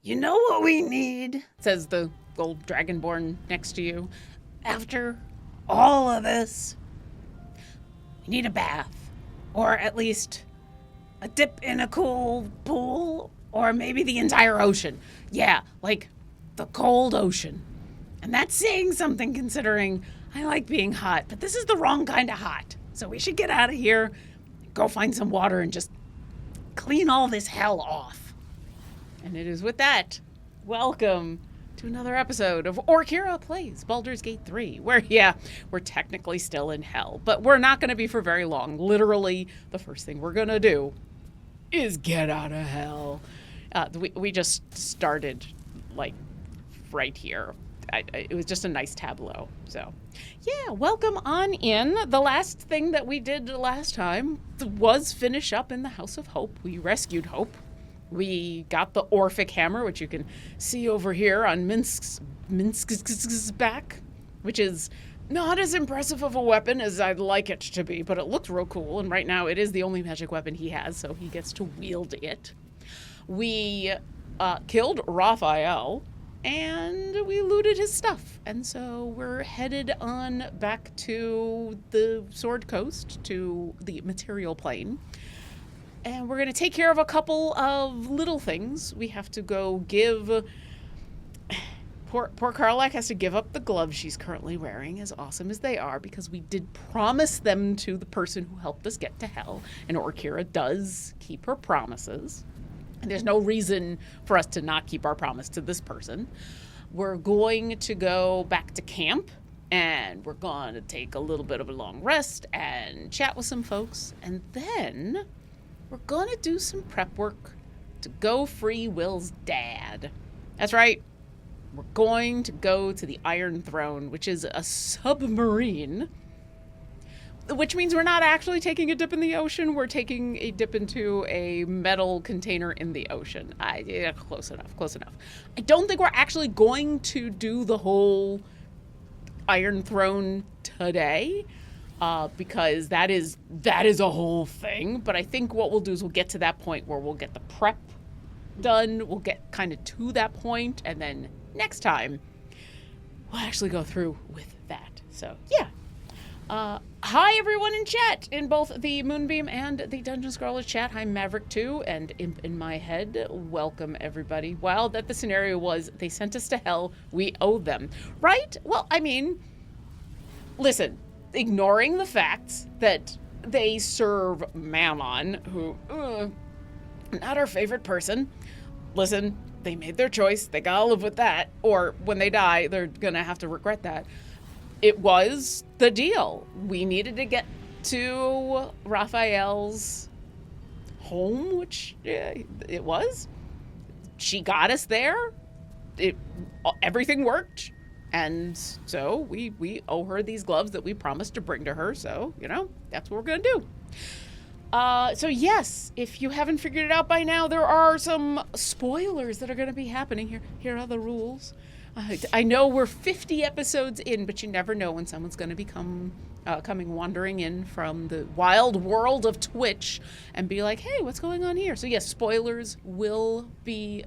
You know what we need, says the old dragonborn next to you. After all of this, we need a bath. Or at least a dip in a cool pool. Or maybe the entire ocean. Yeah, like the cold ocean. And that's saying something considering I like being hot, but this is the wrong kind of hot. So we should get out of here, go find some water, and just clean all this hell off. And it is with that, welcome to another episode of Orkira Plays Baldur's Gate 3, where, yeah, we're technically still in hell, but we're not going to be for very long. Literally, the first thing we're going to do is get out of hell. We just started, like, right here. It was just a nice tableau. So, yeah, welcome on in. The last thing that we did last time was finish up in the House of Hope. We rescued Hope. We got the Orphic Hammer, which you can see over here on Minsk's back, which is not as impressive of a weapon as I'd like it to be, but it looks real cool. And right now it is the only magic weapon he has, so he gets to wield it. We killed Raphael, and we looted his stuff. And so we're headed on back to the Sword Coast, to the material plane. And we're going to take care of a couple of little things. We have to go give... Poor Karlak has to give up the gloves she's currently wearing, as awesome as they are, because we did promise them to the person who helped us get to hell. And Orkira does keep her promises. And there's no reason for us to not keep our promise to this person. We're going to go back to camp, and we're going to take a little bit of a long rest and chat with some folks. And then we're going to do some prep work to go free Wyll's dad. That's right. We're going to go to the Iron Throne, which is a submarine. Which means we're not actually taking a dip in the ocean. We're taking a dip into a metal container in the ocean. Yeah, close enough. I don't think we're actually going to do the whole Iron Throne today, because that is a whole thing. But I think what we'll do is we'll get to that point where we'll get the prep done. We'll get kind of to that point, and then next time we'll actually go through with that. So, yeah. Hi everyone in chat, in both the Moonbeam and the Dungeon Scrawlers chat. Hi Maverick2 and Imp in my head. Welcome everybody. Wow, that the scenario was they sent us to hell, we owe them. Right? Well, I mean, listen, ignoring the fact that they serve Mammon, who, not our favorite person. Listen, they made their choice, they gotta live with that, or when they die, they're gonna have to regret that. It was the deal. We needed to get to Raphael's home, which it was. She got us there. Everything worked. And so we owe her these gloves that we promised to bring to her. So, that's what we're going to do. So yes, if you haven't figured it out by now, there are some spoilers that are going to be happening here. Here are the rules. I know we're 50 episodes in, but you never know when someone's going to be coming wandering in from the wild world of Twitch and be like, hey, what's going on here? So yes, spoilers will be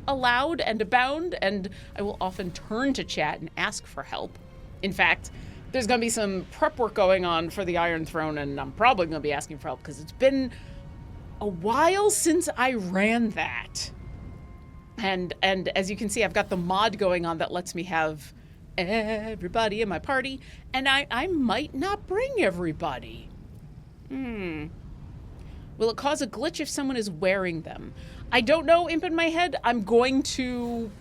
allowed and abound, and I will often turn to chat and ask for help. In fact, there's going to be some prep work going on for the Iron Throne, and I'm probably going to be asking for help because it's been a while since I ran that. And as you can see, I've got the mod going on that lets me have everybody in my party, and I might not bring everybody. Will it cause a glitch if someone is wearing them? I don't know, Imp in my head. I'm going to...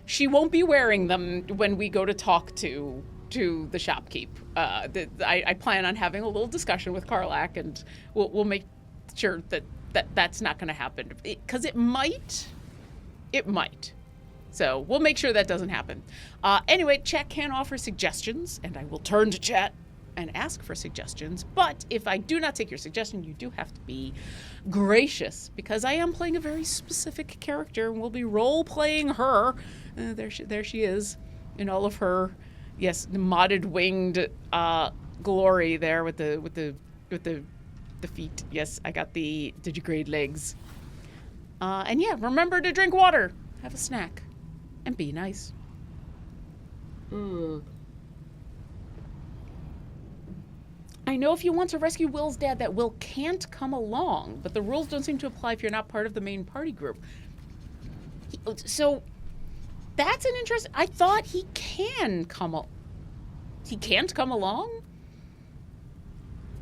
She won't be wearing them when we go to talk to the shopkeep. I plan on having a little discussion with Karlak, and we'll make sure that's not going to happen. Because it might. So we'll make sure that doesn't happen. Anyway, chat can offer suggestions, and I will turn to chat and ask for suggestions. But if I do not take your suggestion, you do have to be gracious, because I am playing a very specific character, and we'll be role-playing her. There she is, in all of her, yes, modded winged glory there with the feet. Yes, I got the digigrade legs. And yeah, remember to drink water, have a snack, and be nice. I know if you want to rescue Will's dad that Will can't come along, but the rules don't seem to apply if you're not part of the main party group. So that's an interest. I thought he can come. He can't come along?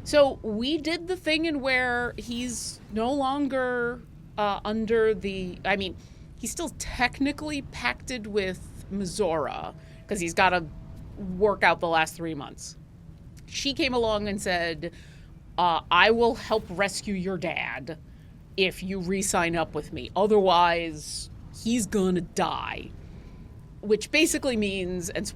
So we did the thing in where he's no longer under the... I mean, he's still technically pacted with Mizora because he's got to work out the last 3 months. She came along and said, I will help rescue your dad if you re-sign up with me. Otherwise, he's gonna die. Which basically means, and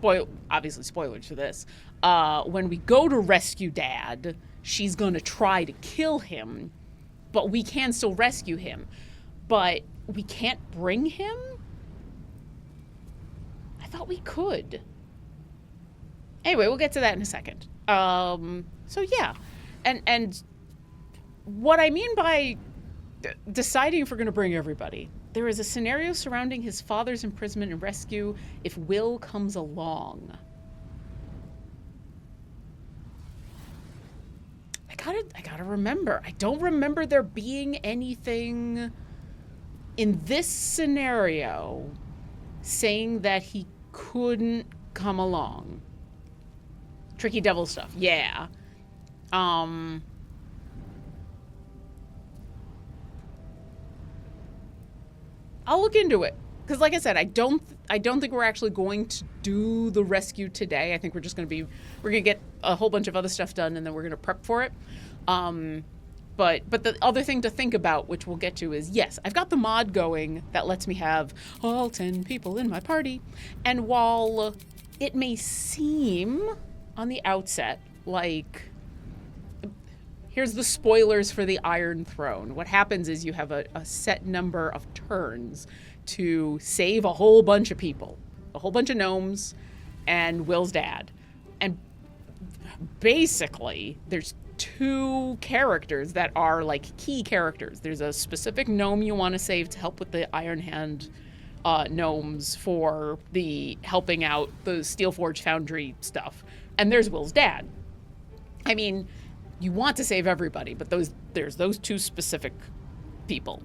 obviously spoilers for this, when we go to rescue Dad, she's going to try to kill him, but we can still rescue him. But we can't bring him? I thought we could. Anyway, we'll get to that in a second. So yeah, and what I mean by deciding if we're going to bring everybody, there is a scenario surrounding his father's imprisonment and rescue if Wyll comes along. I gotta remember. I don't remember there being anything in this scenario saying that he couldn't come along. Tricky devil stuff. Yeah. I'll look into it. Because like I said, I don't think we're actually going to do the rescue today. I think we're going to get a whole bunch of other stuff done and then we're going to prep for it. But the other thing to think about, which we'll get to, is yes, I've got the mod going that lets me have all 10 people in my party. And while it may seem on the outset like, here's the spoilers for the Iron Throne. What happens is you have a set number of turns to save a whole bunch of people, a whole bunch of gnomes and Will's dad. And basically, there's 2 characters that are like key characters. There's a specific gnome you want to save to help with the Iron Hand gnomes for the helping out the Steelforge Foundry stuff. And there's Will's dad. I mean, you want to save everybody, but there's those 2 specific people.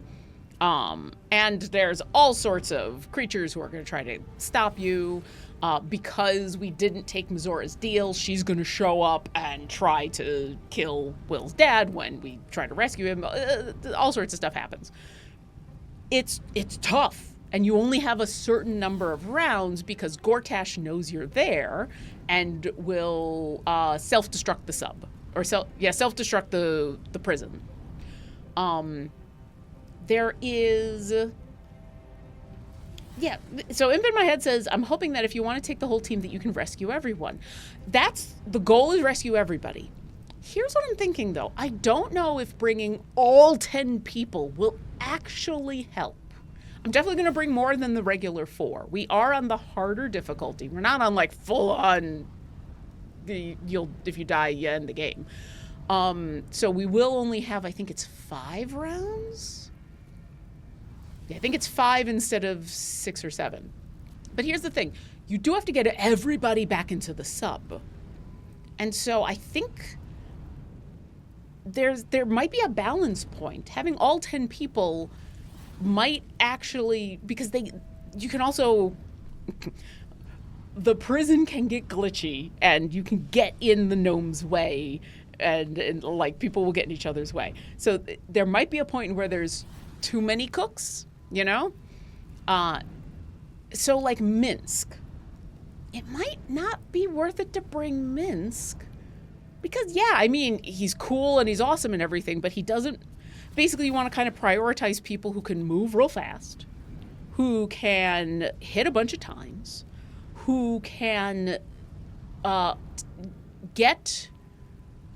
And there's all sorts of creatures who are going to try to stop you. Because we didn't take Mizora's deal, she's going to show up and try to kill Will's dad when we try to rescue him. All sorts of stuff happens. It's tough, and you only have a certain number of rounds because Gortash knows you're there and will self-destruct the sub. Or self-destruct the prison. There is... Yeah, so Imp in my head says, I'm hoping that if you want to take the whole team that you can rescue everyone. The goal is rescue everybody. Here's what I'm thinking, though. I don't know if bringing all 10 people will actually help. I'm definitely going to bring more than the regular 4. We are on the harder difficulty. We're not on, like, full-on, if you die, you end the game. So we will only have, I think it's 5 rounds? I think it's 5 instead of 6 or 7. But here's the thing. You do have to get everybody back into the sub. And so I think there might be a balance point. Having all 10 people might actually... Because you can also... The prison can get glitchy, and you can get in the gnome's way, and like, people will get in each other's way. So there might be a point where there's too many cooks, you know? So like Minsk, it might not be worth it to bring Minsk because, yeah, I mean, he's cool and he's awesome and everything, but he doesn't, basically you want to kind of prioritize people who can move real fast, who can hit a bunch of times, who can get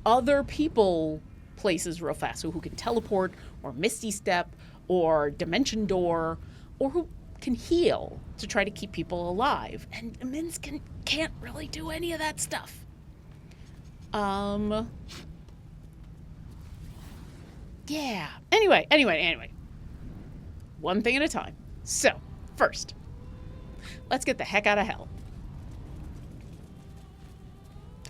other people places real fast, so who can teleport or Misty Step or Dimension Door, or who can heal to try to keep people alive. And Minsk can't really do any of that stuff. Yeah. Anyway. one thing at a time. So, first, let's get the heck out of hell.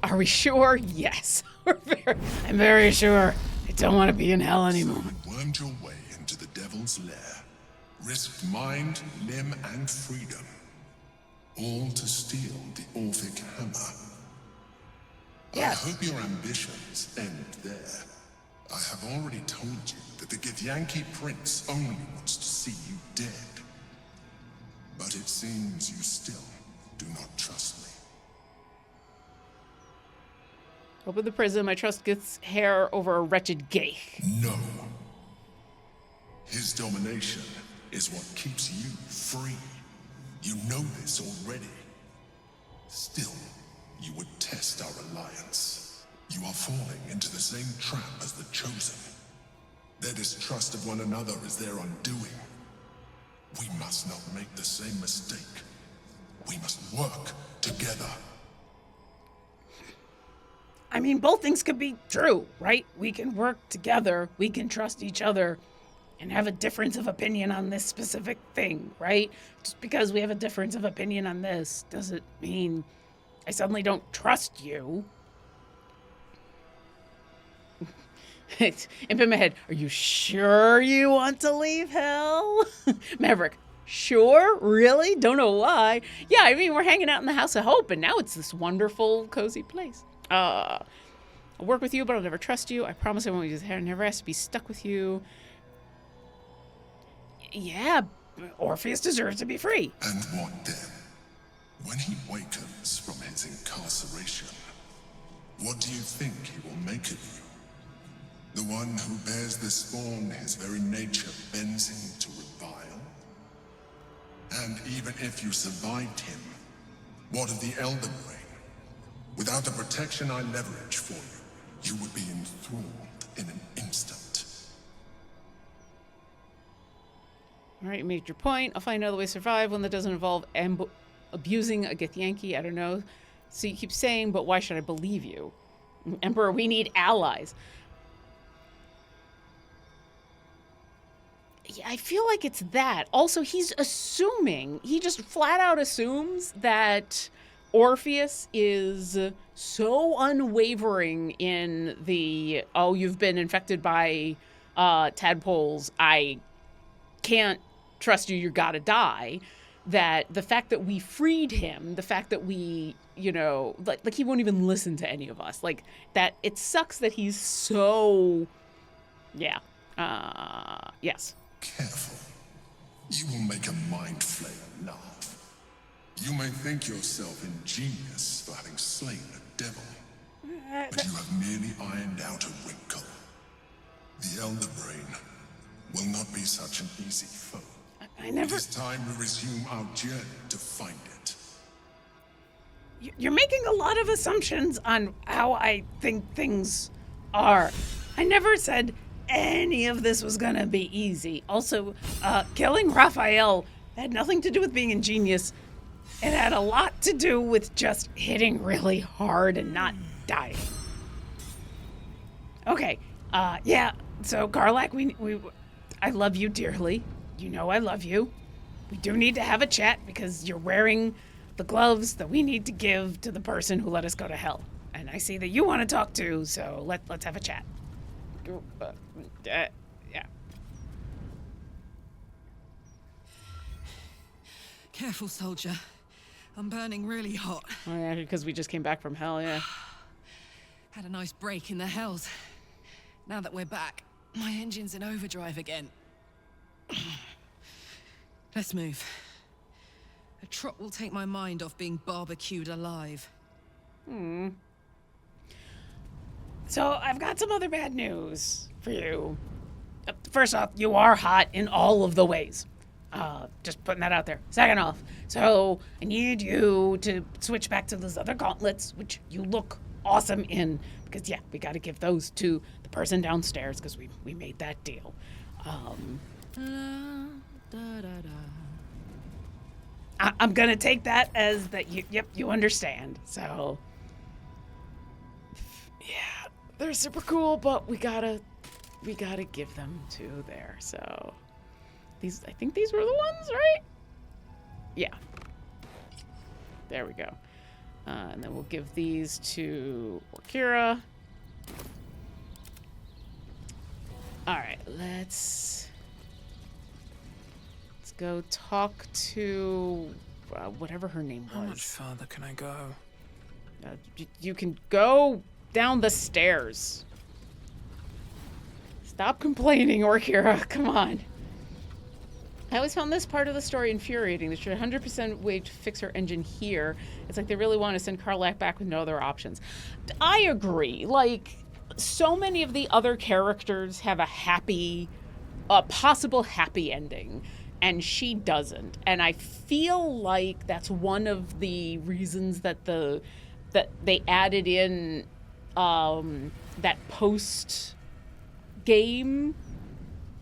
Are we sure? Yes. I'm very sure. I don't want to be in hell anymore. So you wormed your way into the devil's lair, risked mind, limb, and freedom, all to steal the Orphic hammer. Yes. I hope your ambitions end there. I have already told you that the Githyanki Prince only wants to see you dead. But it seems you still do not trust me. Open the prism. I trust Gith's hair over a wretched gay. No. His domination is what keeps you free. You know this already. Still, you would test our alliance. You are falling into the same trap as the Chosen. Their distrust of one another is their undoing. We must not make the same mistake. We must work together. I mean, both things could be true, right? We can work together, we can trust each other, and have a difference of opinion on this specific thing, right? Just because we have a difference of opinion on this doesn't mean I suddenly don't trust you. It's in my head, are you sure you want to leave hell? Maverick, sure? Really? Don't know why. Yeah, I mean, we're hanging out in the House of Hope, and now it's this wonderful, cozy place. I'll work with you, but I'll never trust you. I promise I won't use hair. I never ask to be stuck with you. Yeah, Orpheus deserves to be free. And what then? When he wakens from his incarceration, what do you think he will make of you? The one who bears the spawn his very nature bends him to revile? And even if you survived him, what of the Elder Brain? Without the protection I leverage for you, you would be enthralled in an instant. All right, you made your point. I'll find another way to survive, one that doesn't involve abusing a Githyanki. I don't know. So you keep saying, but why should I believe you? Emperor, we need allies. Yeah, I feel like it's that. Also, he's assuming, he just flat out assumes that Orpheus is so unwavering in the, oh, you've been infected by tadpoles, I can't trust you, you gotta die, that the fact that we freed him, the fact that we, you know, like he won't even listen to any of us, like that, it sucks that he's so, yeah, yes. Careful. You will make a mind flayer laugh. You may think yourself ingenious for having slain a devil, but you have merely ironed out a wrinkle. The Elder Brain will not be such an easy foe. I never... It is time we resume our journey to find it. You're making a lot of assumptions on how I think things are. I never said any of this was gonna be easy. Also, killing Raphael had nothing to do with being ingenious. It had a lot to do with just hitting really hard and not dying. Okay, yeah, so Garlac, I love you dearly. You know I love you. We do need to have a chat because you're wearing the gloves that we need to give to the person who let us go to hell. And I see that you want to talk too, so let's have a chat. Yeah. Careful, soldier. I'm burning really hot. Oh yeah, because we just came back from hell, yeah. Had a nice break in the hells. Now that we're back, my engine's in overdrive again. Let's move. A trot will take my mind off being barbecued alive. So I've got some other bad news for you. First off, you are hot in all of the ways. Just putting that out there. Second off, so I need you to switch back to those other gauntlets, which you look awesome in, because yeah, we got to give those to the person downstairs because we made that deal. I'm gonna take that as that you understand. So yeah, they're super cool, but we gotta give them to there. So I think these were the ones, right? Yeah. There we go. And then we'll give these to Orkira. All right, let's go talk to whatever her name was. How much further can I go? You can go down the stairs. Stop complaining, Orkira. Come on. I always found this part of the story infuriating. They should 100% wait to fix her engine here. It's like they really want to send Karlach back with no other options. I agree. Like, so many of the other characters have a possible happy ending, and she doesn't. And I feel like that's one of the reasons that they added in that post-game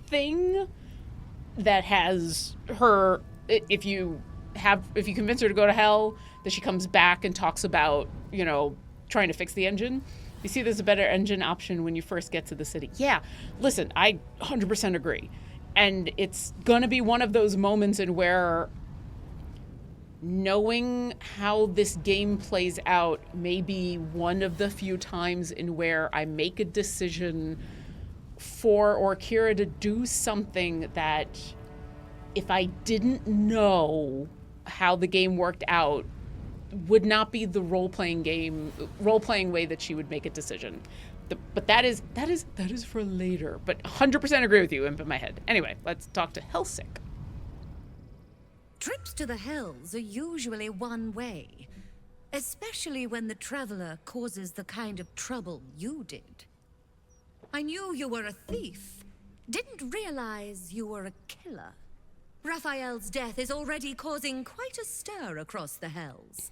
thing that has her, if you convince her to go to hell, that she comes back and talks about, trying to fix the engine. You see there's a better engine option when you first get to the city. Yeah, listen, I 100% agree. And it's going to be one of those moments in where knowing how this game plays out may be one of the few times in where I make a decision for Orkira to do something that, if I didn't know how the game worked out, would not be the role-playing way that she would make a decision. But that is for later. But 100% agree with you, imp in my head. Anyway, let's talk to Helsik. Trips to the Hells are usually one way, especially when the traveler causes the kind of trouble you did. I knew you were a thief, didn't realize you were a killer. Raphael's death is already causing quite a stir across the Hells.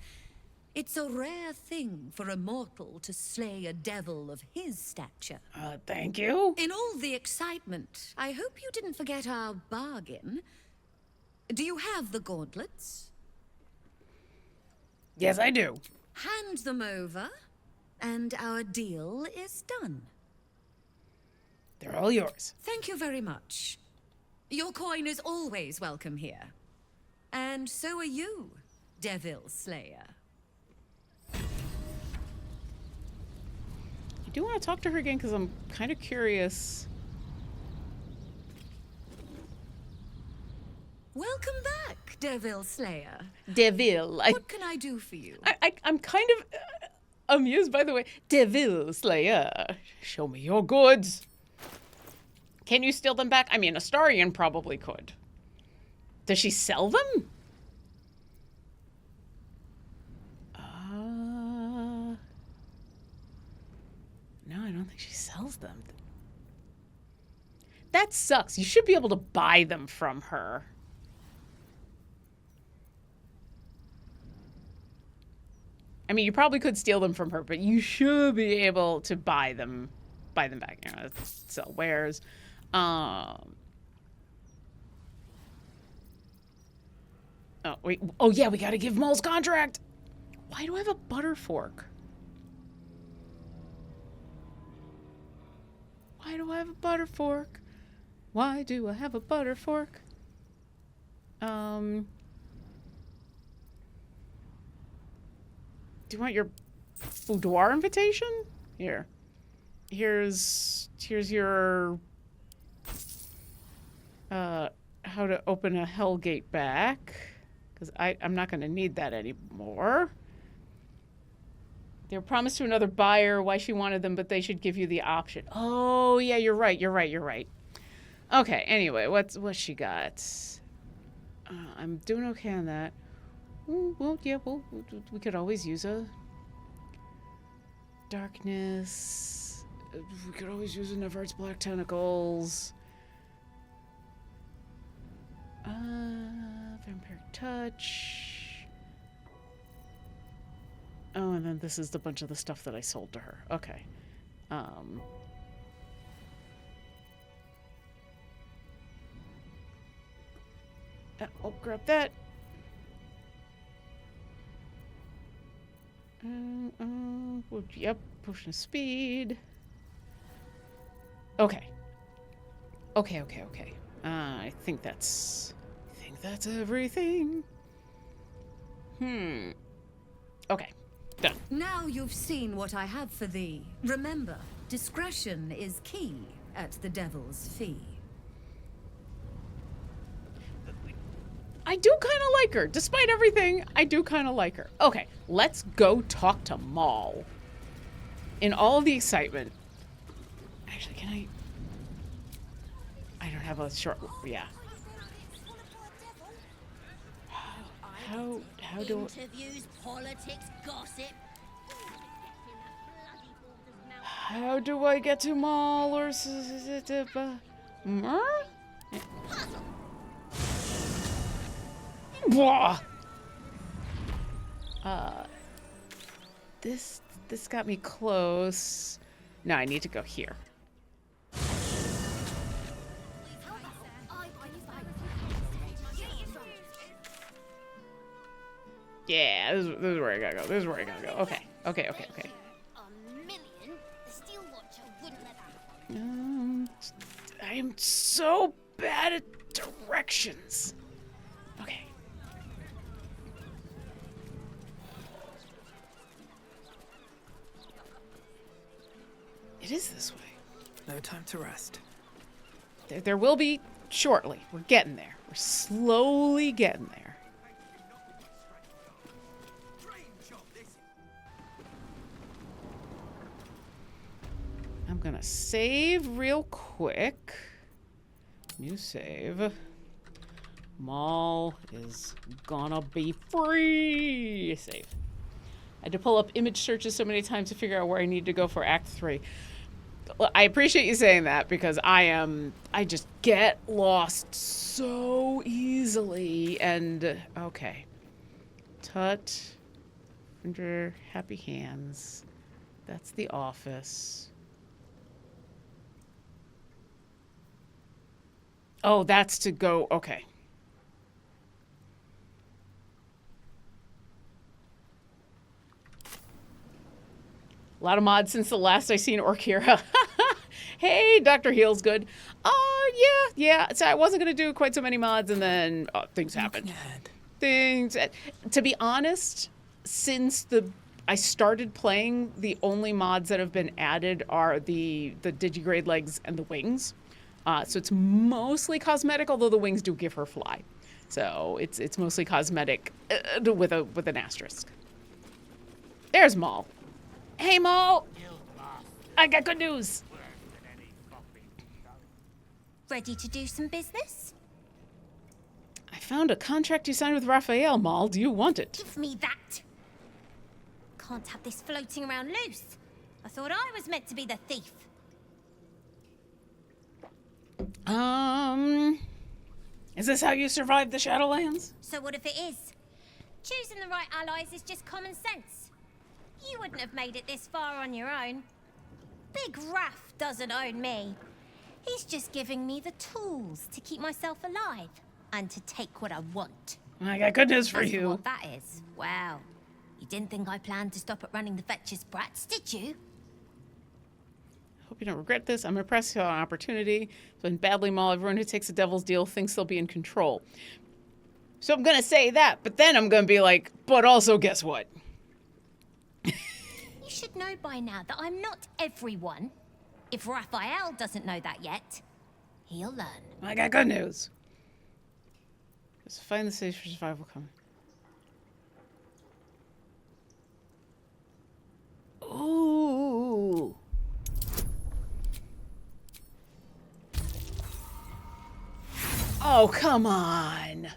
It's a rare thing for a mortal to slay a devil of his stature. Thank you. In all the excitement, I hope you didn't forget our bargain. Do you have the gauntlets? Yes, I do. Hand them over, and our deal is done. They're all yours. Thank you very much. Your coin is always welcome here. And so are you, Devil Slayer. I do want to talk to her again because I'm kind of curious. Welcome back, Devil Slayer. Devil. What can I do for you? I'm kind of amused, by the way. Devil Slayer. Show me your goods. Can you steal them back? I mean, Astarion probably could. Does she sell them? No, I don't think she sells them. That sucks. You should be able to buy them from her. I mean, you probably could steal them from her, but you should be able to buy them back. Sell wares. Oh, wait. Oh, yeah, we gotta give Mull's contract. Why do I have a butter fork? Why do I have a butter fork? Why do I have a butter fork? Do you want your boudoir invitation? Here. Here's your how to open a hell gate back, because I'm not going to need that anymore. They were promised to another buyer why she wanted them, but they should give you the option. Oh yeah, you're right. Okay, anyway, what's she got? I'm doing okay on that. Well, yeah, we could always use a darkness. We could always use a Nevert's Black Tentacles. Vampiric Touch. Oh, and then this is the bunch of the stuff that I sold to her. Okay. I'll grab that. Yep, potion of speed. Okay. I think that's everything. Okay, done. Now you've seen what I have for thee. Remember, discretion is key at the Devil's Fee. I do kind of like her. Despite everything, I do kind of like her. Okay, let's go talk to Maul. In all the excitement. Actually, can I don't have a short... Yeah. How do... Interviews, politics, gossip. How do I get to Maul or... Wah! This got me close. No, I need to go here. Yeah, this is where I gotta go. This is where I gotta go. Okay. A million. The Steel Watcher wouldn't let that. I am so bad at directions. Okay. It is this way. No time to rest. There will be shortly. We're getting there. We're slowly getting there. I'm gonna save real quick. New save. Maul is gonna be free. Save. I had to pull up image searches so many times to figure out where I need to go for Act 3. I appreciate you saying that because I just get lost so easily. And okay. Tut. Under happy hands. That's the office. Oh, that's to go. Okay. A lot of mods since the last I seen Orkira. Hey, Dr. Heel's good. Yeah. So I wasn't going to do quite so many mods, and then things happened. To be honest, since I started playing, the only mods that have been added are the digigrade legs and the wings. So it's mostly cosmetic, although the wings do give her fly. So it's mostly cosmetic with an asterisk. There's Maul. Hey, Maul! I got good news. Ready to do some business? I found a contract you signed with Raphael, Maul. Do you want it? Give me that. Can't have this floating around loose. I thought I was meant to be the thief. Is this how you survived the Shadowlands? So what if it is? Choosing the right allies is just common sense. You wouldn't have made it this far on your own. Big Raph doesn't own me. He's just giving me the tools to keep myself alive and to take what I want. I got good news for As for you. what that is, well, you didn't think I planned to stop at running the Fetcher's brats, did you? Hope you don't regret this. I'm impressed with an opportunity. So in Badly Maul, everyone who takes a devil's deal thinks they'll be in control. So I'm going to say that, but then I'm going to be like, but also guess what? You should know by now that I'm not everyone. If Raphael doesn't know that yet, he'll learn. I got good news. Just find the stage for survival coming. Ooh. Oh, come on.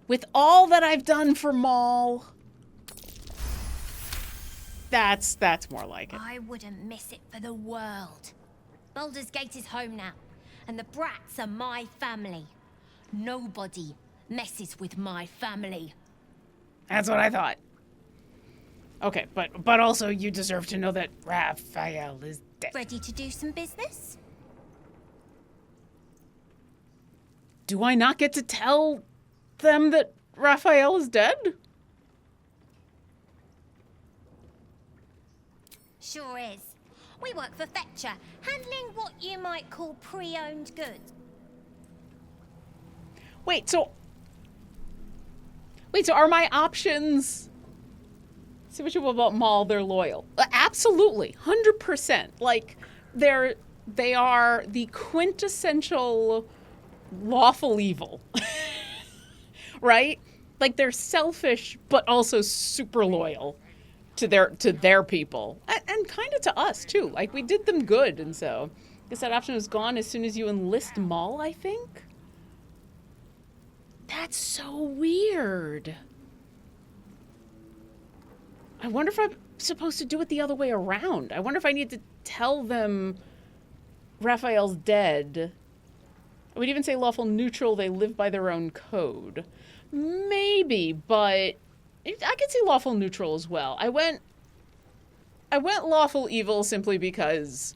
With all that I've done for Maul, that's more like it. I wouldn't miss it for the world. Baldur's Gate is home now, and the brats are my family. Nobody messes with my family. That's what I thought. Okay, but also you deserve to know that Raphael is dead. Ready to do some business? Do I not get to tell them that Raphael is dead? Sure is. We work for Fetcher, handling what you might call pre-owned goods. Wait, so are my options... See what you will about Maul, they're loyal. Absolutely, 100%. Like, they are the quintessential lawful evil. Right? Like, they're selfish, but also super loyal to their people. And kind of to us, too. Like, we did them good, and so... I guess that option was gone as soon as you enlist Maul, I think? That's so weird. I wonder if I'm supposed to do it the other way around. I wonder if I need to tell them Raphael's dead. I would even say lawful neutral, they live by their own code. Maybe, but I could see lawful neutral as well. I went lawful evil simply because...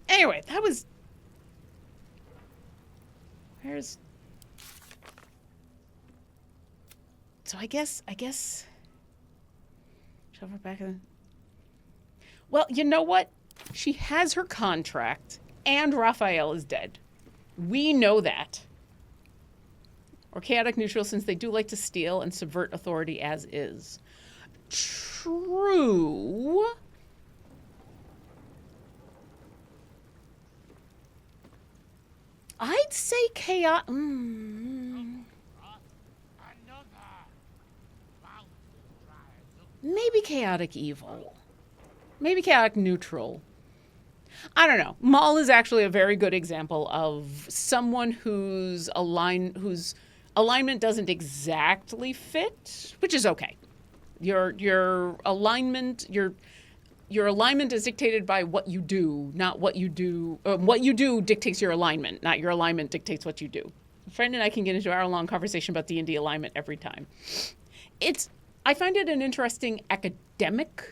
Anyway, that was... Where's... So I guess... Shove her back in... Well, you know what? She has her contract, and Raphael is dead. We know that. Or chaotic neutral, since they do like to steal and subvert authority as is. True. I'd say chaotic... Maybe chaotic evil. Maybe chaotic neutral. I don't know. Maul is actually a very good example of someone whose alignment doesn't exactly fit, which is okay. Your alignment is dictated by what you do, not what you do. What you do dictates your alignment, not your alignment dictates what you do. A friend and I can get into an hour-long conversation about D&D alignment every time. I find it an interesting academic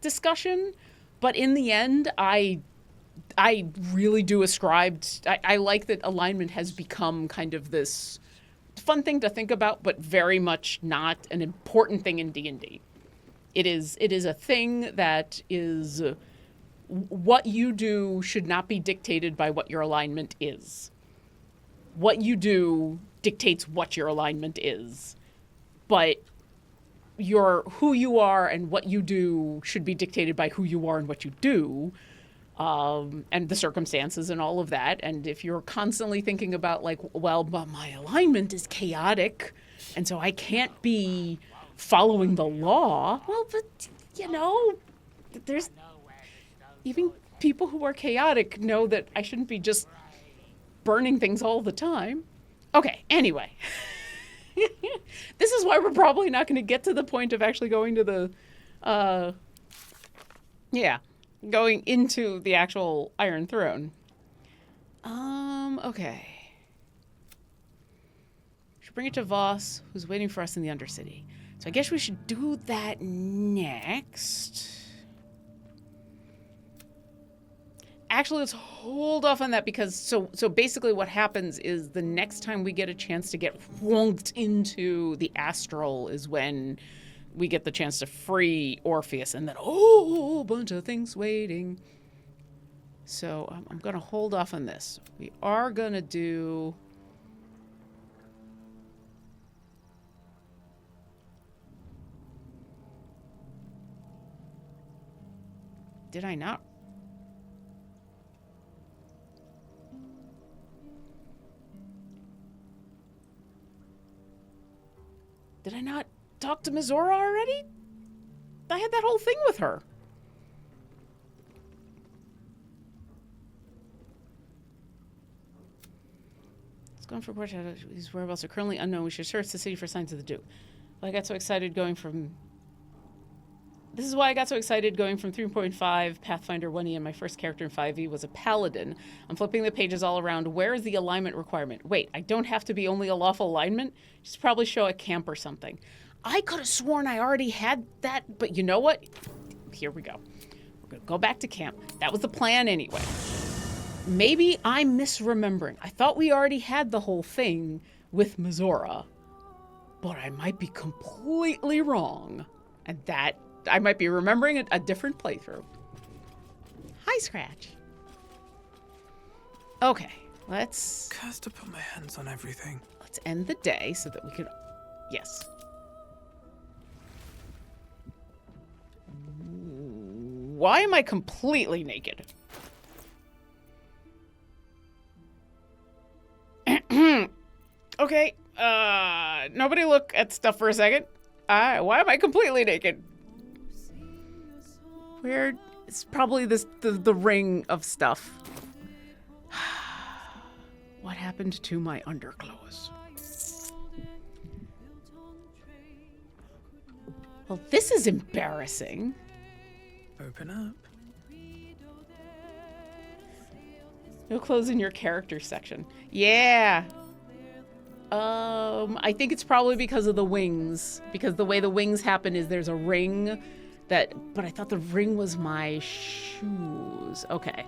discussion, but in the end, I really do ascribe... I like that alignment has become kind of this fun thing to think about, but very much not an important thing in D&D. It is a thing that is... What you do should not be dictated by what your alignment is. What you do dictates what your alignment is. But who you are and what you do should be dictated by who you are and what you do, and the circumstances and all of that. And if you're constantly thinking about like, well, but my alignment is chaotic, and so I can't be following the law. Well, but you know, there's even people who are chaotic know that I shouldn't be just burning things all the time. Okay, anyway. This is why we're probably not going to get to the point of actually going to the, going into the actual Iron Throne. Okay. Should bring it to Voss, who's waiting for us in the Undercity. So I guess we should do that next. Actually, let's hold off on that because so basically what happens is the next time we get a chance to get whonked into the astral is when we get the chance to free Orpheus, and then a whole bunch of things waiting. So I'm going to hold off on this. We are going to do... Did I not? Did I not talk to Mizora already? I had that whole thing with her. Let's go on for report. His whereabouts are currently unknown. We should search the city for signs of the Duke. Well, I got so excited going from... This is why I got so excited going from 3.5 Pathfinder 1E, and my first character in 5e was a paladin. I'm flipping the pages all around. Where is the alignment requirement? Wait, I don't have to be only a lawful alignment? Just probably show a camp or something. I could have sworn I already had that, but you know what? Here we go. We're going to go back to camp. That was the plan anyway. Maybe I'm misremembering. I thought we already had the whole thing with Mizora, but I might be completely wrong. And that... I might be remembering a different playthrough. Hi, Scratch. Okay, let's Cursed to put my hands on everything. end the day so that we can... Yes. Why am I completely naked? Okay, nobody look at stuff for a second. Why am I completely naked? Where... It's probably the ring of stuff. What happened to my underclothes? Well, this is embarrassing. Open up. No clothes in your character section. Yeah. I think it's probably because of the wings. Because the way the wings happen is there's a ring that... But I thought the ring was my shoes. Okay.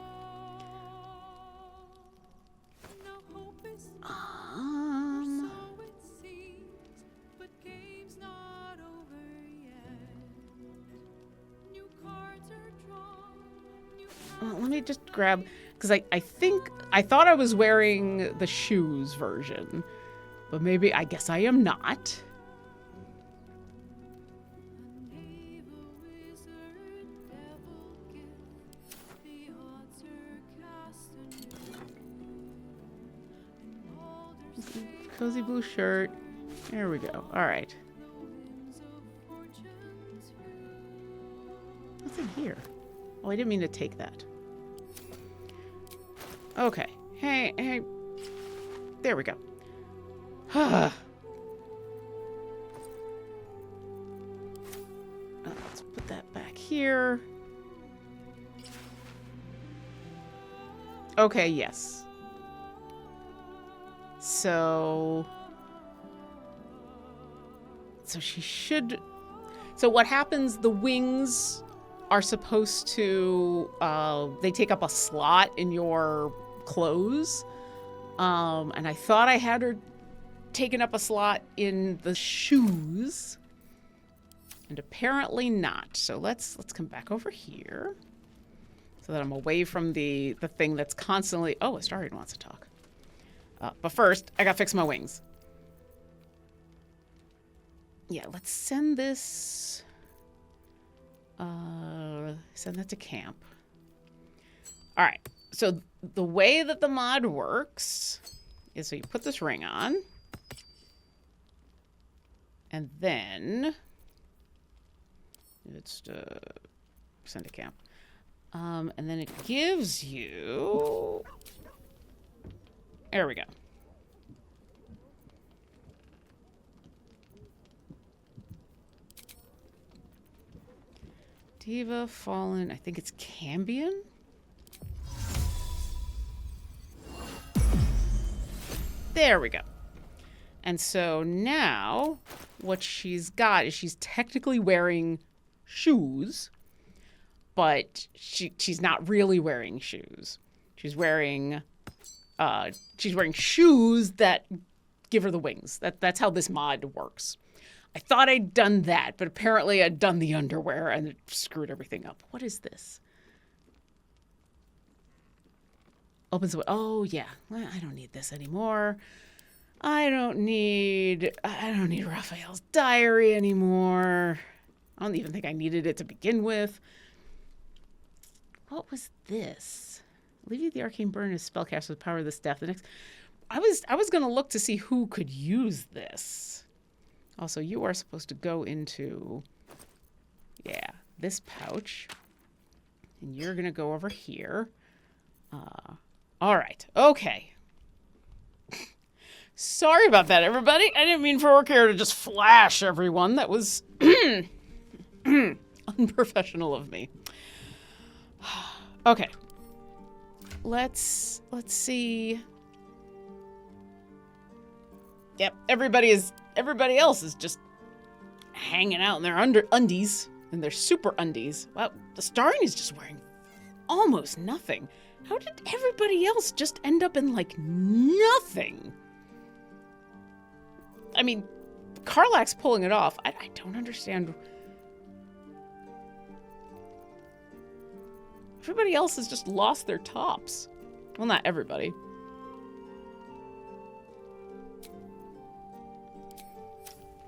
Well, let me just grab... Because I thought I was wearing the shoes version. But maybe... I guess I am not. Cozy blue shirt. There we go. All right. What's in here? Oh, I didn't mean to take that. Okay. Hey. There we go. Let's put that back here. Okay, yes. So she should... So what happens, the wings are supposed to... they take up a slot in your clothes. And I thought I had her taken up a slot in the shoes. And apparently not. So let's come back over here. So that I'm away from the thing that's constantly... Oh, Astarion wants to talk. But first, I gotta fix my wings. Yeah, let's send this... send that to camp. Alright, so the way that the mod works is so you put this ring on. And then... It's send to camp. And then it gives you... There we go. Diva, Fallen, I think it's Cambion? There we go. And so now what she's got is she's technically wearing shoes, but she's not really wearing shoes. She's wearing shoes that give her the wings. That's how this mod works. I thought I'd done that, but apparently I'd done the underwear and it screwed everything up. What is this? Opens the... Oh, yeah. I don't need this anymore. I don't need Raphael's diary anymore. I don't even think I needed it to begin with. What was this? Alleviate the arcane burn is spellcast with power of the staff. The next... I was going to look to see who could use this. Also, you are supposed to go into... Yeah, this pouch. And you're going to go over here. All right. Okay. Sorry about that, everybody. I didn't mean for Orkira to just flash everyone. That was unprofessional of me. Okay. Let's see. Yep, everybody else is just hanging out in their undies and their super undies. Wow, the Astarion is just wearing almost nothing. How did everybody else just end up in, like, nothing? I mean, Karlach's pulling it off. I don't understand. Everybody else has just lost their tops. Well, not everybody.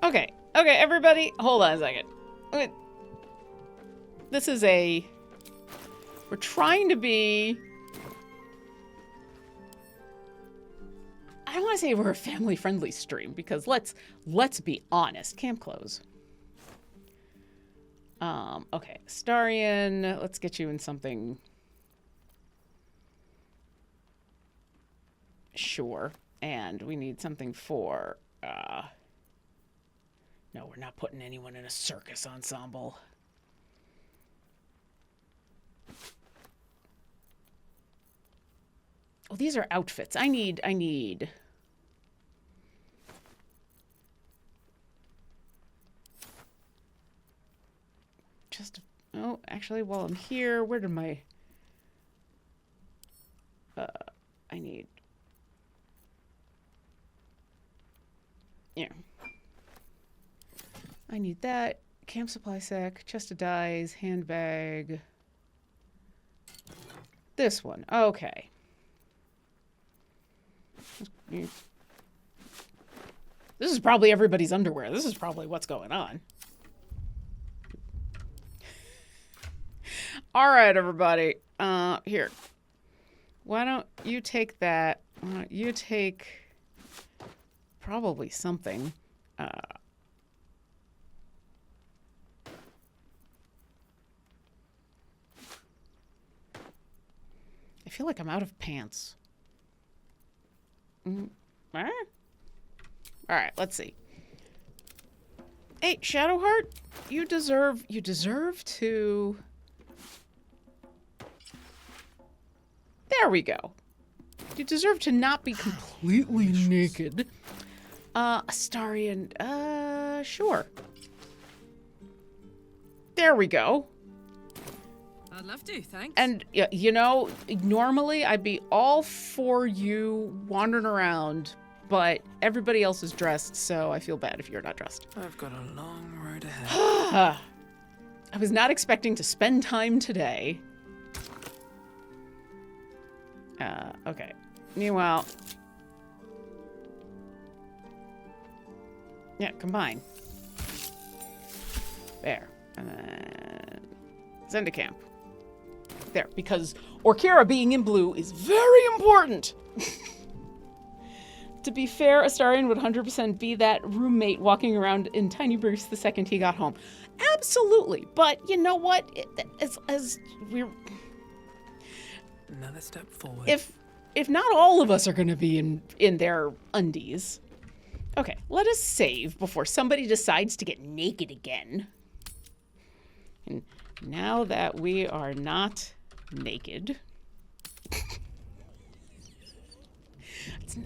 Okay, everybody, hold on a second. Okay. This is we're trying to be... I don't want to say we're a family-friendly stream, because let's be honest. Camp close. Okay, Astarion, let's get you in something... Sure. And we need something for, no, we're not putting anyone in a circus ensemble. Oh, these are outfits. I need... Just, oh, actually, while I'm here, where did my... I need... Yeah. I need that. Camp supply sack, chest of dyes, handbag. This one. Okay. This is probably everybody's underwear. This is probably what's going on. All right, everybody. Here. Why don't you take that? Why don't you take... Probably something. I feel like I'm out of pants. All right, let's see. Hey, Shadowheart, you deserve to... There we go. You deserve to not be completely naked. Astarion, sure. There we go. I'd love to, thanks. And, you know, normally I'd be all for you wandering around, but everybody else is dressed, so I feel bad if you're not dressed. I've got a long road ahead. I was not expecting to spend time today. Okay. Meanwhile... Yeah, combine. There. And then... Zendicamp. There, because Orkira being in blue is very important! To be fair, Astarion would 100% be that roommate walking around in tiny bursts the second he got home. Absolutely! But you know what? As we're... Another step forward. If not all of us are going to be in their undies... Okay, let us save before somebody decides to get naked again. And now that we are not naked...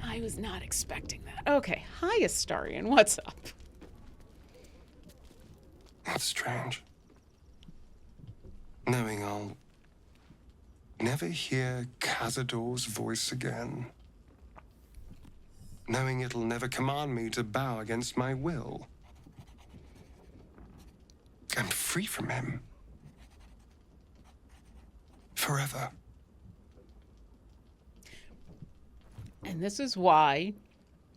I was not expecting that. Okay, hi Astarion, what's up? That's strange. Knowing I'll never hear Cazador's voice again. Knowing it'll never command me to bow against my will. I'm free from him. Forever. And this is why,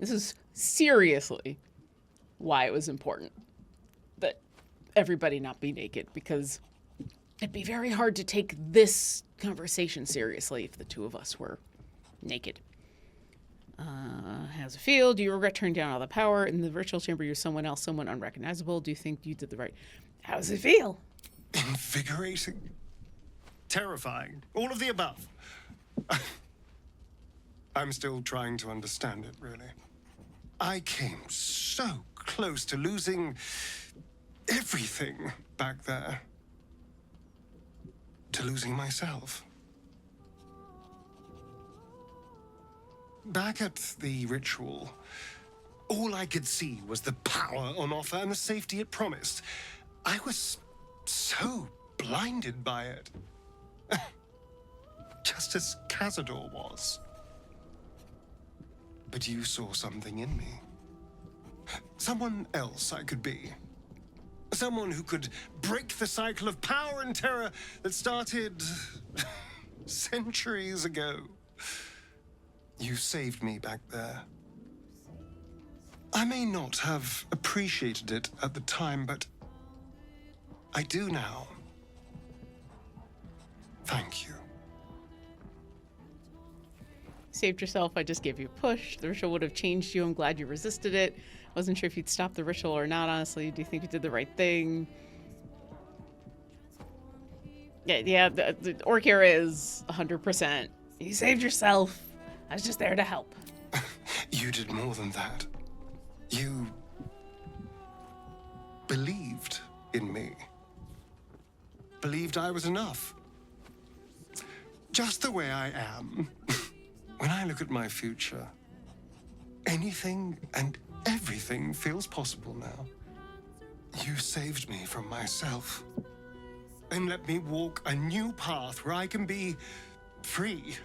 this is seriously why it was important that everybody not be naked, because it'd be very hard to take this conversation seriously if the two of us were naked. How's it feel? Do you regret turning down all the power? In the virtual chamber, you're someone else, someone unrecognizable. Do you think you did the right? How does it feel? Invigorating. Terrifying. All of the above. I'm still trying to understand it, really. I came so close to losing everything back there. To losing myself. Back at the ritual, all I could see was the power on offer and the safety it promised. I was so blinded by it. Just as Cazador was. But you saw something in me. Someone else I could be. Someone who could break the cycle of power and terror that started centuries ago. You saved me back there. I may not have appreciated it at the time, but I do now. Thank you. Saved yourself. I just gave you a push. The ritual would have changed you. I'm glad you resisted it. Wasn't sure if you'd stop the ritual or not, honestly. Do you think you did the right thing? Yeah, the Orkira is 100%. You saved yourself. I was just there to help. You did more than that. You believed in me. Believed I was enough. Just the way I am. When I look at my future, anything and everything feels possible now. You saved me from myself. And let me walk a new path where I can be free.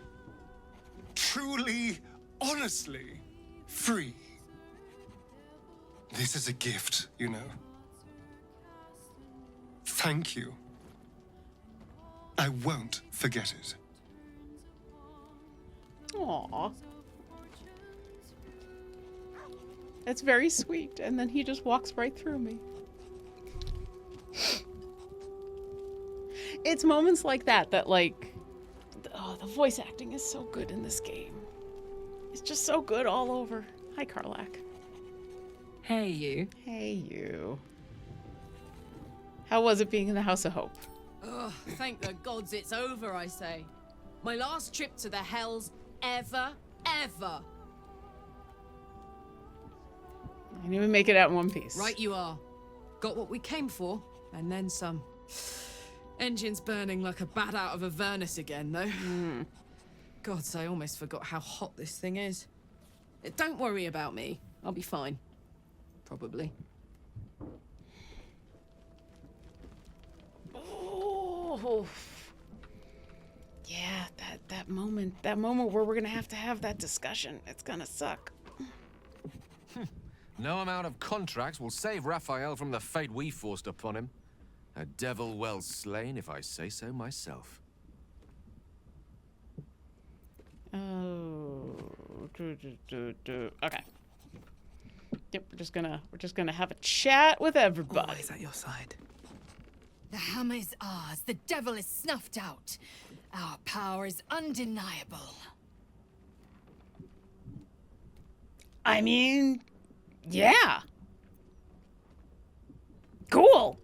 Truly, honestly free. This is a gift, you know. Thank you. I won't forget it. Aww. That's very sweet. And then he just walks right through me. It's moments like that that, like, oh, the voice acting is so good in this game. It's just so good all over. Hi, Karlak. Hey, you. Hey, you. How was it being in the House of Hope? Ugh, thank the gods it's over, I say. My last trip to the Hells ever. I didn't even make it out in one piece. Right you are. Got what we came for, and then some. Engine's burning like a bat out of a furnace again, though. Gods, I almost forgot how hot this thing is. Don't worry about me. I'll be fine. Probably. Oh. Yeah, that moment where we're gonna have that discussion. It's gonna suck. No amount of contracts will save Raphael from the fate we forced upon him. A devil well slain, if I say so myself. Oh. Okay. Yep, we're just gonna have a chat with everybody. Always at your side. The hammer is ours. The devil is snuffed out. Our power is undeniable. I mean, yeah. Cool.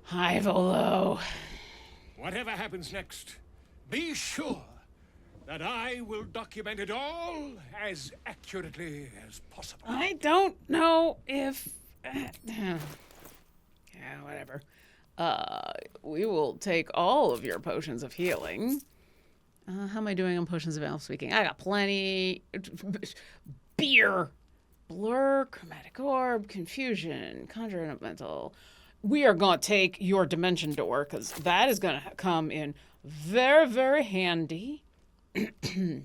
Hi, Volo. Whatever happens next, be sure that I will document it all as accurately as possible. I don't know if... yeah, whatever. We will take all of your potions of healing. How am I doing on potions of elf speaking? I got plenty. Beer. Blur, chromatic orb, confusion, conjure elemental. We are going to take your dimension door, because that is going to come in very, very handy. Yeah,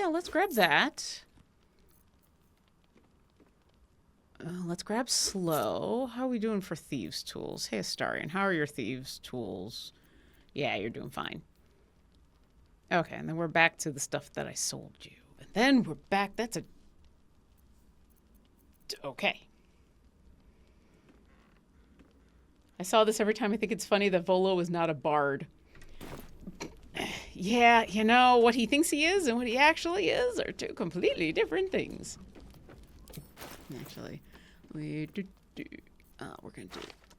let's grab that. Let's grab slow. How are we doing for thieves' tools? Hey, Astarion, how are your thieves' tools? Yeah, you're doing fine. Okay, and then we're back to the stuff that I sold you. And then we're back. That's a... Okay. I saw this every time. I think it's funny that Volo is not a bard. Yeah, you know, what he thinks he is and what he actually is are two completely different things. Actually, we're going to do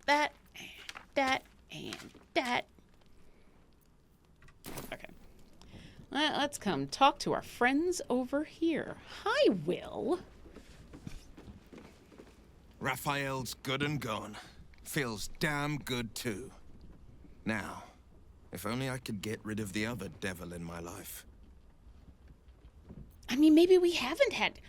that, and that, and that. Okay. Let's come talk to our friends over here. Hi, Wyll. Raphael's good and gone. Feels damn good, too. Now, if only I could get rid of the other devil in my life. I mean, maybe we haven't had...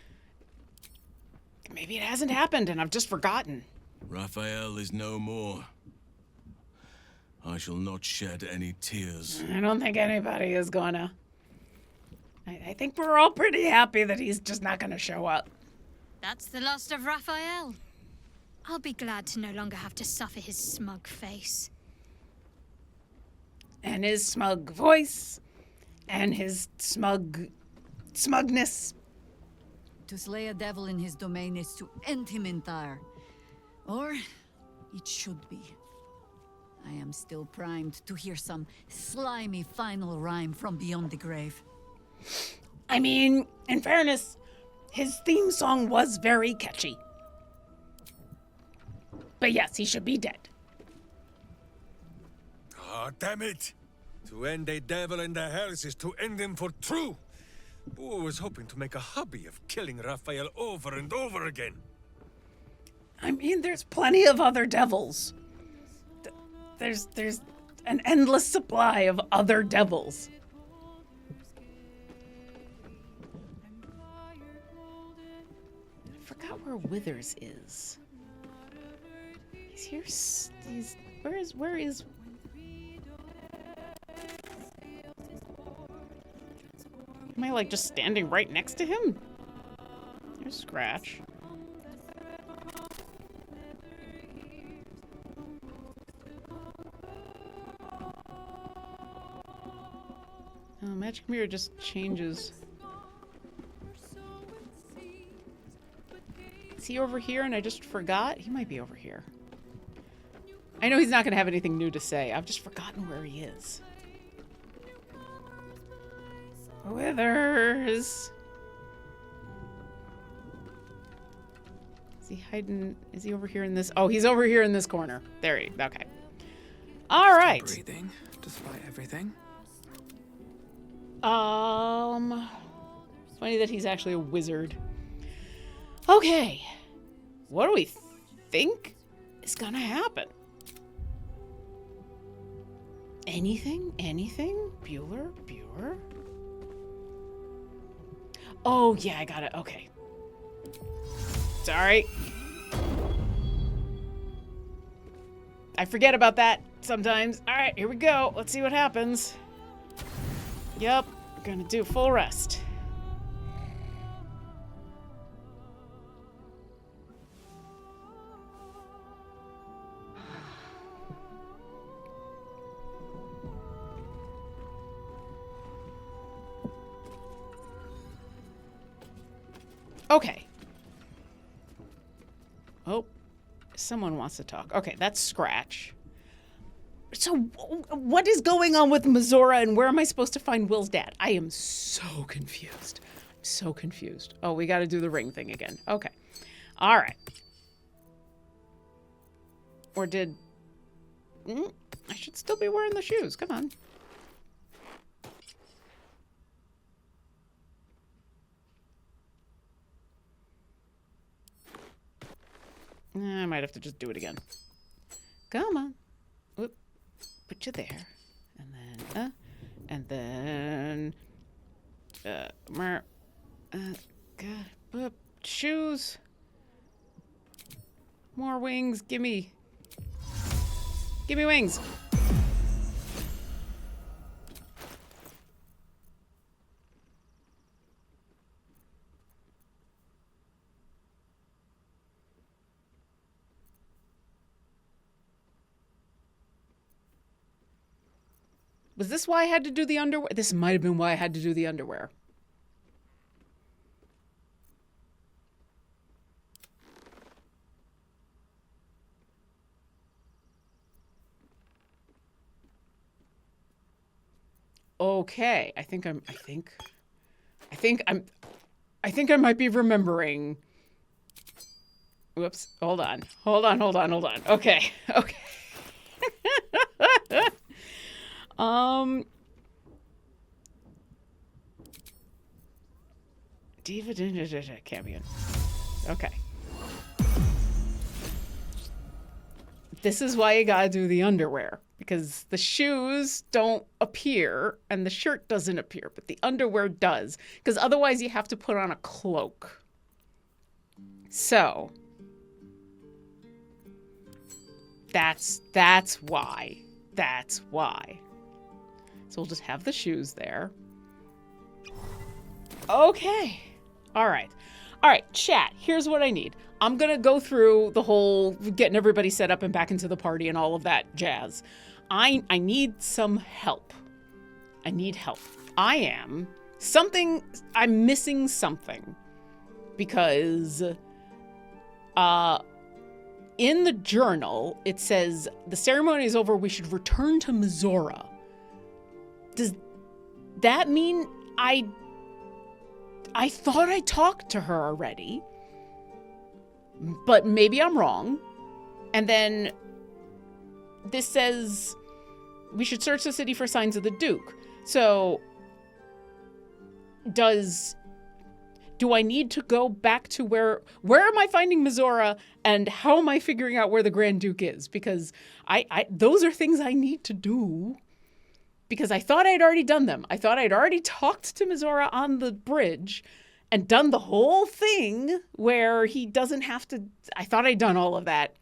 Maybe it hasn't happened and I've just forgotten. Raphael is no more. I shall not shed any tears. I don't think anybody is gonna. I think we're all pretty happy that he's just not gonna show up. That's the last of Raphael. I'll be glad to no longer have to suffer his smug face. And his smug voice. And his smugness. To slay a devil in his domain is to end him entire. Or it should be. I am still primed to hear some slimy final rhyme from beyond the grave. I mean, in fairness, his theme song was very catchy. But yes, he should be dead. Ah, damn it! To end a devil in the hells is to end him for true. Who was hoping to make a hobby of killing Raphael over and over again? I mean, there's plenty of other devils. There's an endless supply of other devils. I forgot where Withers is. He's here. Where is? Am I like just standing right next to him? There's Scratch. Oh, Magic Mirror just changes. Is he over here and I just forgot? He might be over here. I know he's not going to have anything new to say. I've just forgotten where he is. Withers! Is he hiding? Is he over here in this? Oh, he's over here in this corner. There he, okay. All right. Breathing, despite everything. Funny that he's actually a wizard. Okay. What do we think is gonna happen? Anything? Bueller? Oh, yeah, I got it. Okay. Sorry. I forget about that sometimes. All right, here we go. Let's see what happens. Yep, we're gonna do full rest. Okay. Oh, someone wants to talk. Okay, that's Scratch. So, what is going on with Mizora and where am I supposed to find Will's dad? I am so confused. I'm so confused. Oh, we got to do the ring thing again. Okay. All right. Or did... I should still be wearing the shoes. Come on. I might have to just do it again. Come on. Whoop. Put you there. And then, God, shoes. More wings. Gimme wings. Was this why I had to do the underwear? This might have been why I had to do the underwear. Okay, I think I might be remembering. Whoops, hold on. Okay. Diva Cambion. Okay. This is why you gotta do the underwear. Because the shoes don't appear and the shirt doesn't appear, but the underwear does. Because otherwise you have to put on a cloak. So. That's why. That's why. So we'll just have the shoes there. Okay. All right, chat, here's what I need. I'm going to go through the whole getting everybody set up and back into the party and all of that jazz. I need some help. I need help. I'm missing something. Because in the journal, it says, the ceremony is over, we should return to Mizora. Does that mean I thought I talked to her already, but maybe I'm wrong. And then this says we should search the city for signs of the Duke. So do I need to go back to where am I finding Mizora, and how am I figuring out where the Grand Duke is? Because those are things I need to do. Because I thought I'd already done them. I thought I'd already talked to Mizora on the bridge and done the whole thing where he doesn't have to. I thought I'd done all of that,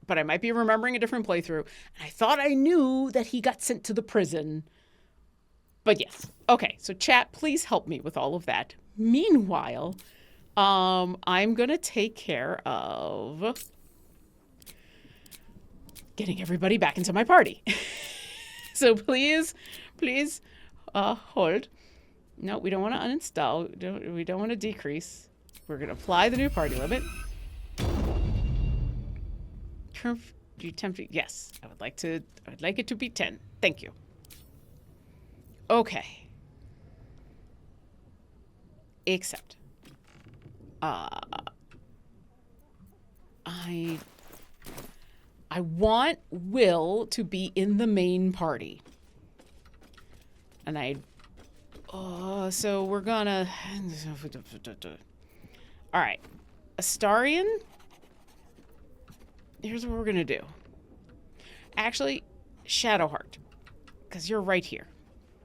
but I might be remembering a different playthrough. And I thought I knew that he got sent to the prison. But yes. Okay, so chat, please help me with all of that. Meanwhile, I'm going to take care of getting everybody back into my party. So please, hold. No, we don't want to uninstall. We don't want to decrease. We're going to apply the new party limit. Do you attempt to? Yes, I would like it to be 10. Thank you. Okay. Except, I want Wyll to be in the main party. And so we're gonna... Alright. Astarion? Here's what we're gonna do. Actually, Shadowheart. Because you're right here.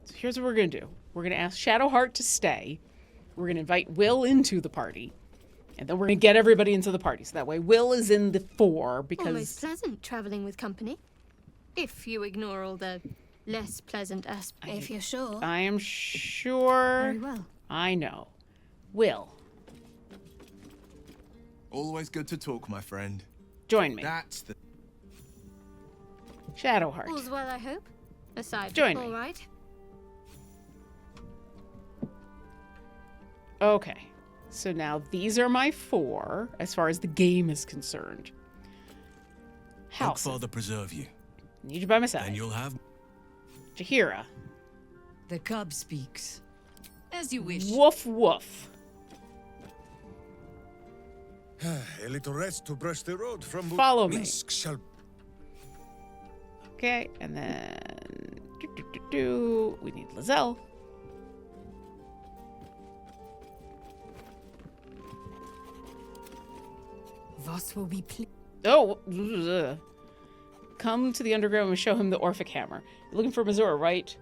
So here's what we're gonna do. We're gonna ask Shadowheart to stay. We're gonna invite Wyll into the party. And then we're gonna get everybody into the party. So that way Wyll is in the 4 because... Almost pleasant traveling with company. If you ignore all the less pleasant aspects. If you're sure. I am sure. Very well. I know. Wyll. Always good to talk, my friend. Join me. That's the... Shadowheart. All's well, I hope. Aside Join from me. all right. Okay. So now these are my 4 as far as the game is concerned. House. Father preserve you. Need you by my side. And you'll have Jaheira. The cub speaks. As you wish. Woof woof. A little rest to brush the road from... Follow me. Shall... Okay, and then... We need Lizelle. Voss will be Oh! Come to the underground and show him the Orphic Hammer. You're looking for Mizora, right?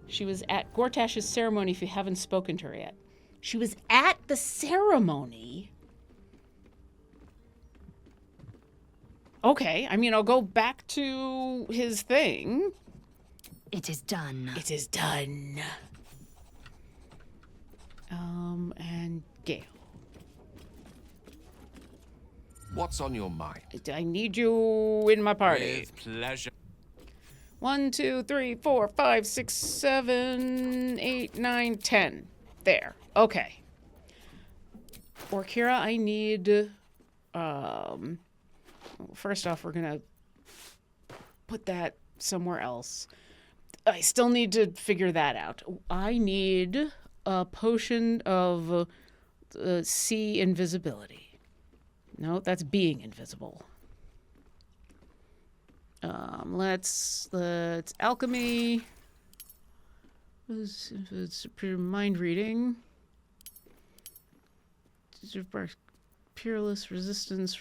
She was at Gortash's ceremony if you haven't spoken to her yet. She was at the ceremony? Okay, I mean, I'll go back to his thing. It is done. It is done. And Gale. What's on your mind? I need you in my party. With pleasure. 1, 2, 3, 4, 5, 6, 7, 8, 9, 10. There. Okay. Orkira, I need... First off, we're gonna put that somewhere else. I still need to figure that out. I need a potion of sea invisibility. No, that's being invisible. Let's alchemy. It's mind reading. Peerless, resistance,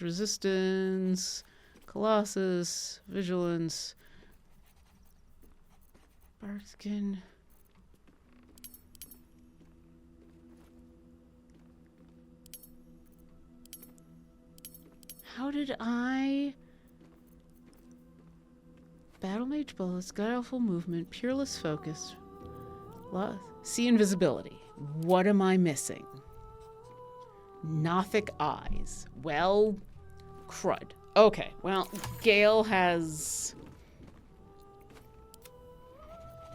Colossus, vigilance, Barkskin. How did I... Battle Mage Bullets, God Awful Movement, Peerless Focus, See Invisibility. What am I missing? Nothic Eyes. Well, crud. Okay, well, Gale has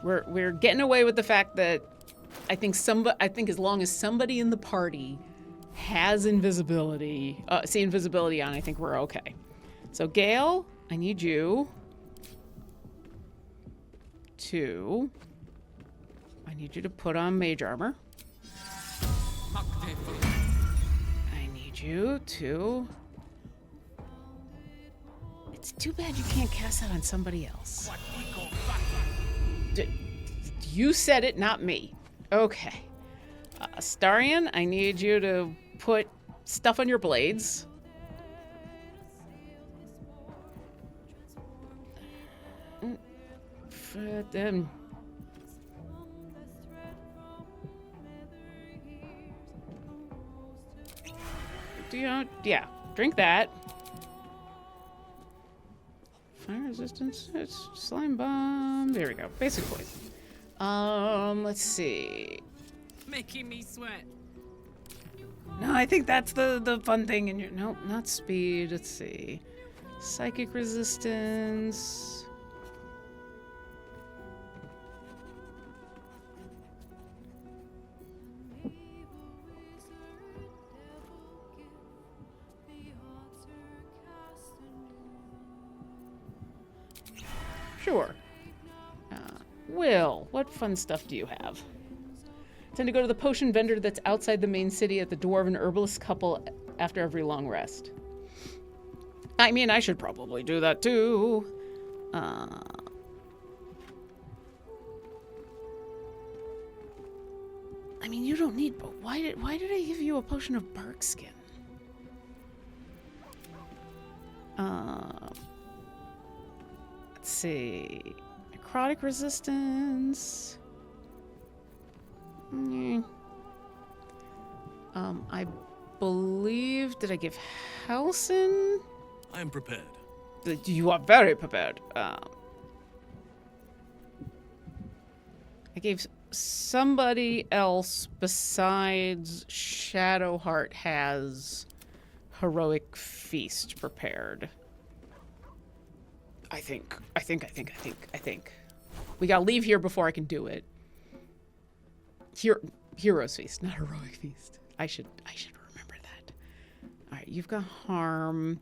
We're getting away with the fact that I think as long as somebody in the party has invisibility, see invisibility on, I think we're okay. So Gale, I need you to put on mage armor. I need you to... It's too bad you can't cast that on somebody else. You said it, not me. Okay. Astarion, I need you to put stuff on your blades. Yeah, drink that. Fire resistance, it's slime bomb. There we go. Basic poison. Let's see. Making me sweat. No, I think that's the fun thing in your... Nope, not speed. Let's see. Psychic resistance. Sure. Wyll, what fun stuff do you have? Tend to go to the potion vendor that's outside the main city at the door of an herbalist couple after every long rest. I mean, I should probably do that too. I mean, you don't need, but why did I give you a potion of bark skin? Let's see. Necrotic resistance. I believe, did I give Halson? I am prepared. You are very prepared. I gave somebody else besides Shadowheart has Heroic Feast prepared. I think. We gotta leave here before I can do it. Hero's Feast, not Heroic Feast. I should remember that. All right, you've got harm.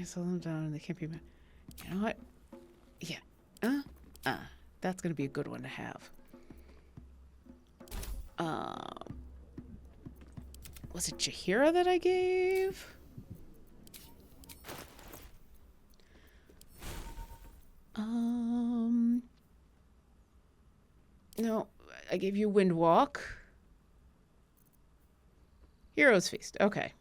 Slow them down and they can't be... You know what? Yeah. That's gonna be a good one to have. Was it Jaheira that I gave? No, I gave you Windwalk. Hero's Feast. Okay.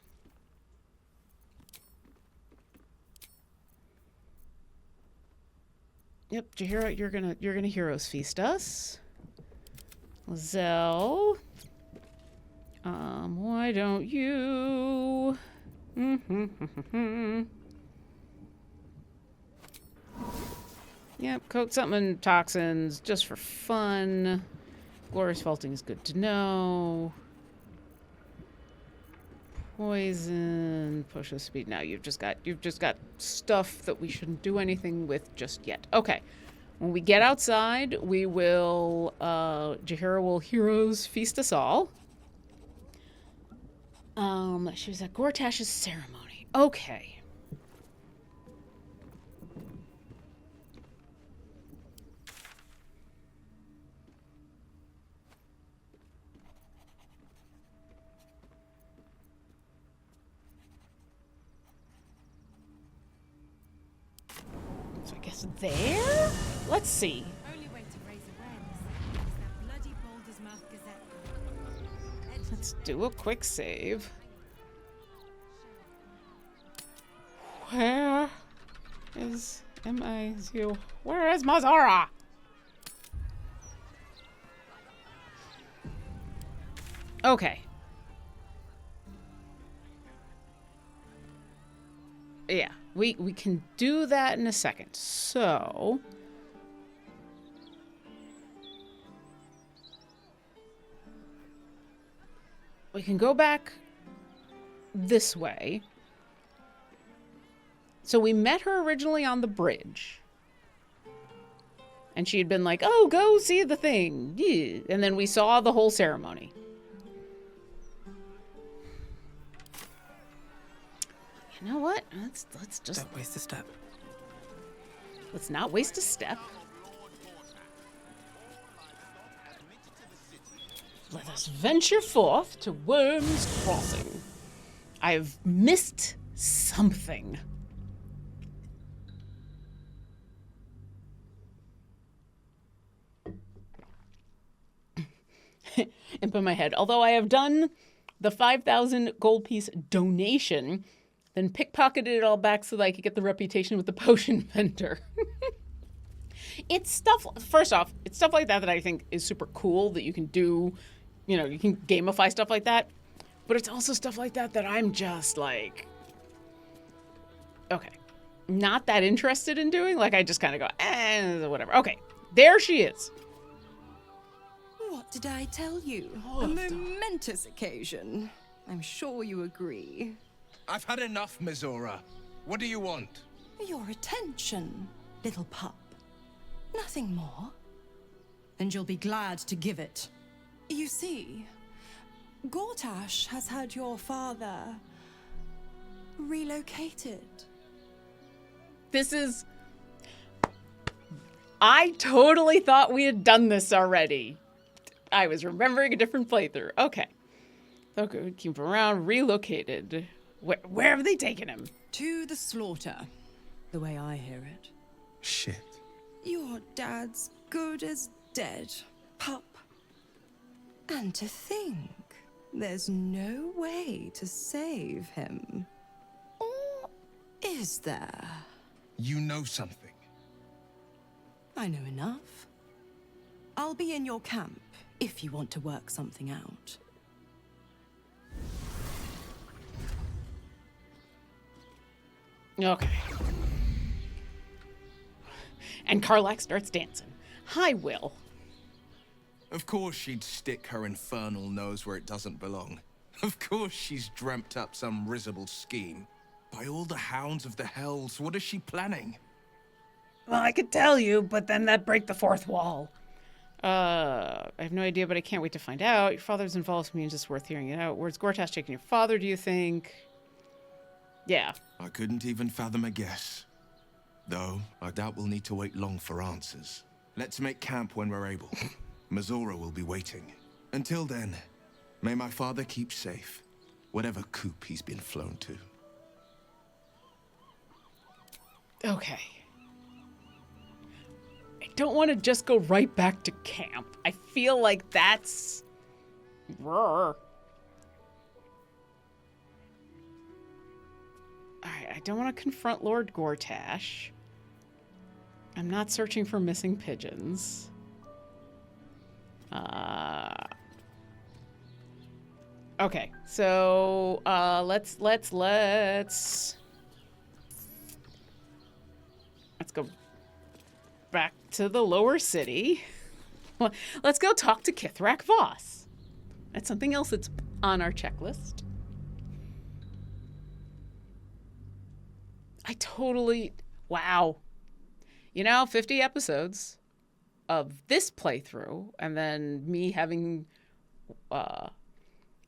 Yep, Jaheira, you're gonna Hero's Feast us. Lizelle. Why don't you? Yep, coat something in toxins just for fun. Glorious Vaulting is good to know. Poison, push of speed. Now you've just got stuff that we shouldn't do anything with just yet. Okay. When we get outside, we will Jaheira will Heroes Feast us all. She was at Gortash's ceremony. Okay. So I guess there? Let's see. Only way to raise awareness is that bloody Baldur's Mouth Gazette. Let's do a quick save. Where is M-I-Z-O? Where is Mazara? Okay. Yeah, we can do that in a second. So we can go back this way. So we met her originally on the bridge. And she had been like, oh, go see the thing. Yeah. And then we saw the whole ceremony. You know what? Let's just... Don't waste a step. Let's not waste a step. Let us venture forth to Worm's Crossing. I have missed something. Imp in my head. Although I have done the 5,000 gold piece donation, then pickpocketed it all back so that I could get the reputation with the potion vendor. It's stuff, first off, it's stuff like that that I think is super cool that you can do, you know, you can gamify stuff like that. But it's also stuff like that that I'm just like, okay, not that interested in doing. Like I just kind of go, whatever. Okay, there she is. What did I tell you? A momentous occasion. I'm sure you agree. I've had enough, Mizora. What do you want? Your attention, little pup. Nothing more. And you'll be glad to give it. You see, Gortash has had your father relocated. This is... I totally thought we had done this already. I was remembering a different playthrough. Okay. Okay, keep him around, relocated. Where have they taken him? To the slaughter, the way I hear it. Shit. Your dad's good as dead, pup. And to think, there's no way to save him. Or is there? You know something. I know enough. I'll be in your camp if you want to work something out. Okay. And Karlach starts dancing. Hi, Wyll. Of course she'd stick her infernal nose where it doesn't belong. Of course she's dreamt up some risible scheme. By all the hounds of the hells, what is she planning? Well, I could tell you, but then that'd break the fourth wall. I have no idea, but I can't wait to find out. Your father's involved with me and it's just worth hearing it out. Where's Gortash taking your father, do you think? Yeah. I couldn't even fathom a guess. Though, I doubt we'll need to wait long for answers. Let's make camp when we're able. Mizora will be waiting. Until then, may my father keep safe, whatever coop he's been flown to. Okay. I don't want to just go right back to camp. I feel like that's... Alright, I don't want to confront Lord Gortash. I'm not searching for missing pigeons. Okay, so let's go back to the lower city. Let's go talk to Kithrak Voss. That's something else that's on our checklist. I totally... Wow. You know, 50 episodes of this playthrough, and then me having... I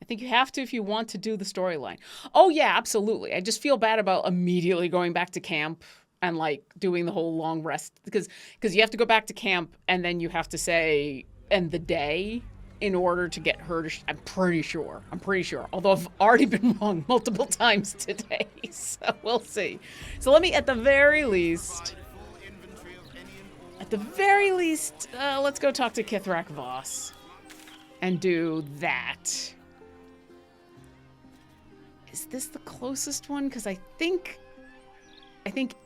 think you have to if you want to do the storyline. Oh, yeah, absolutely. I just feel bad about immediately going back to camp and, like, doing the whole long rest. Because you have to go back to camp, and then you have to say, end the day in order to get her to... I'm pretty sure. Although I've already been wrong multiple times today. So we'll see. So let me, at the very least... let's go talk to Kithrak Voss. And do that. Is this the closest one? Because I think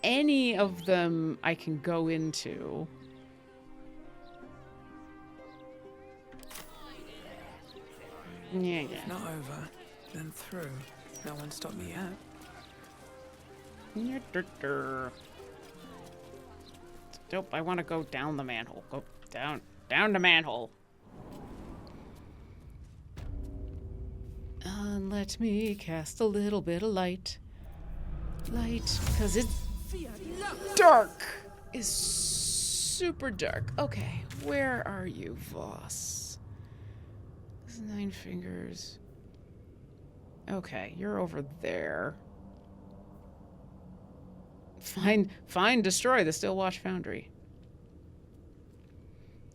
any of them I can go into. Yeah. Not over, then through. No one stopped me yet. Nope, I want to go down the manhole. Go down the manhole. Let me cast a little bit of light. Light, because it's dark. It's super dark. Okay, where are you, Voss? This is 9 fingers. Okay, you're over there. Find, destroy the Stillwatch Foundry.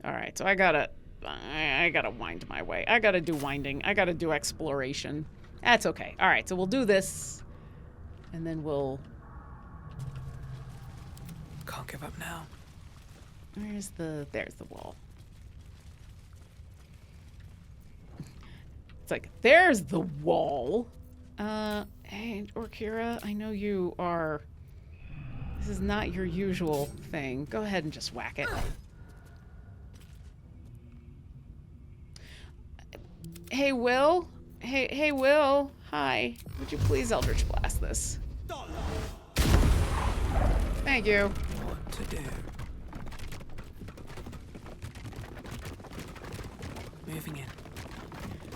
Alright, so I gotta wind my way. I gotta do winding. I gotta do exploration. That's okay. Alright, so we'll do this. And then we'll... Can't give up now. There's the wall. It's like, there's the wall. Hey, Orkira, I know you are... This is not your usual thing. Go ahead and just whack it. Hey, Wyll? Hey, Wyll. Hi. Would you please Eldritch Blast this? Thank you. What to do? Moving in.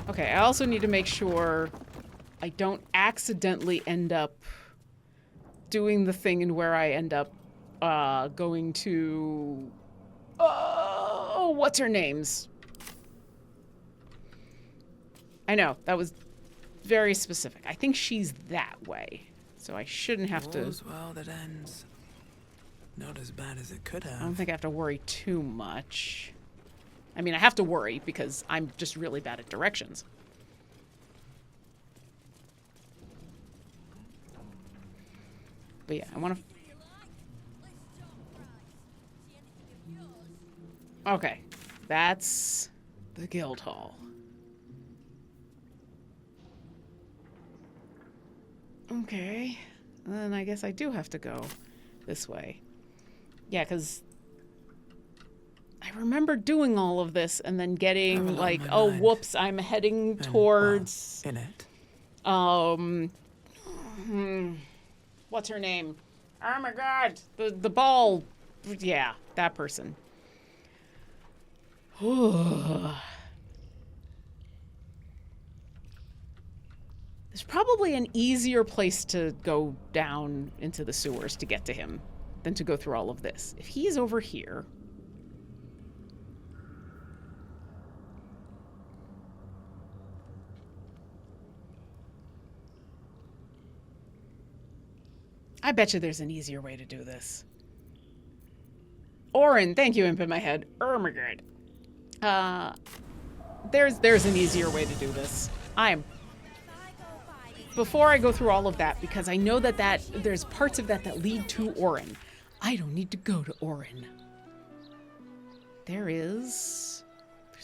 Okay, I also need to make sure I don't accidentally end up doing the thing in where I end up going to... Oh, what's her name's? I know, that was very specific. I think she's that way, so I shouldn't have to... All's well that ends. Not as bad as it could have. I don't think I have to worry too much. I mean, I have to worry because I'm just really bad at directions. But yeah, I want to... Okay, that's the guild hall. Okay, then I guess I do have to go this way. Yeah, because I remember doing all of this and then getting like, oh, whoops, I'm heading towards... in it. What's her name? Oh my god, the ball. Yeah, that person. There's probably an easier place to go down into the sewers to get to him than to go through all of this. If he's over here... I bet you there's an easier way to do this. Orin, thank you, Imp in my head. Oh my god. There's an easier way to do this. Before I go through all of that, because I know that there's parts of that lead to Orin. I don't need to go to Orin. There's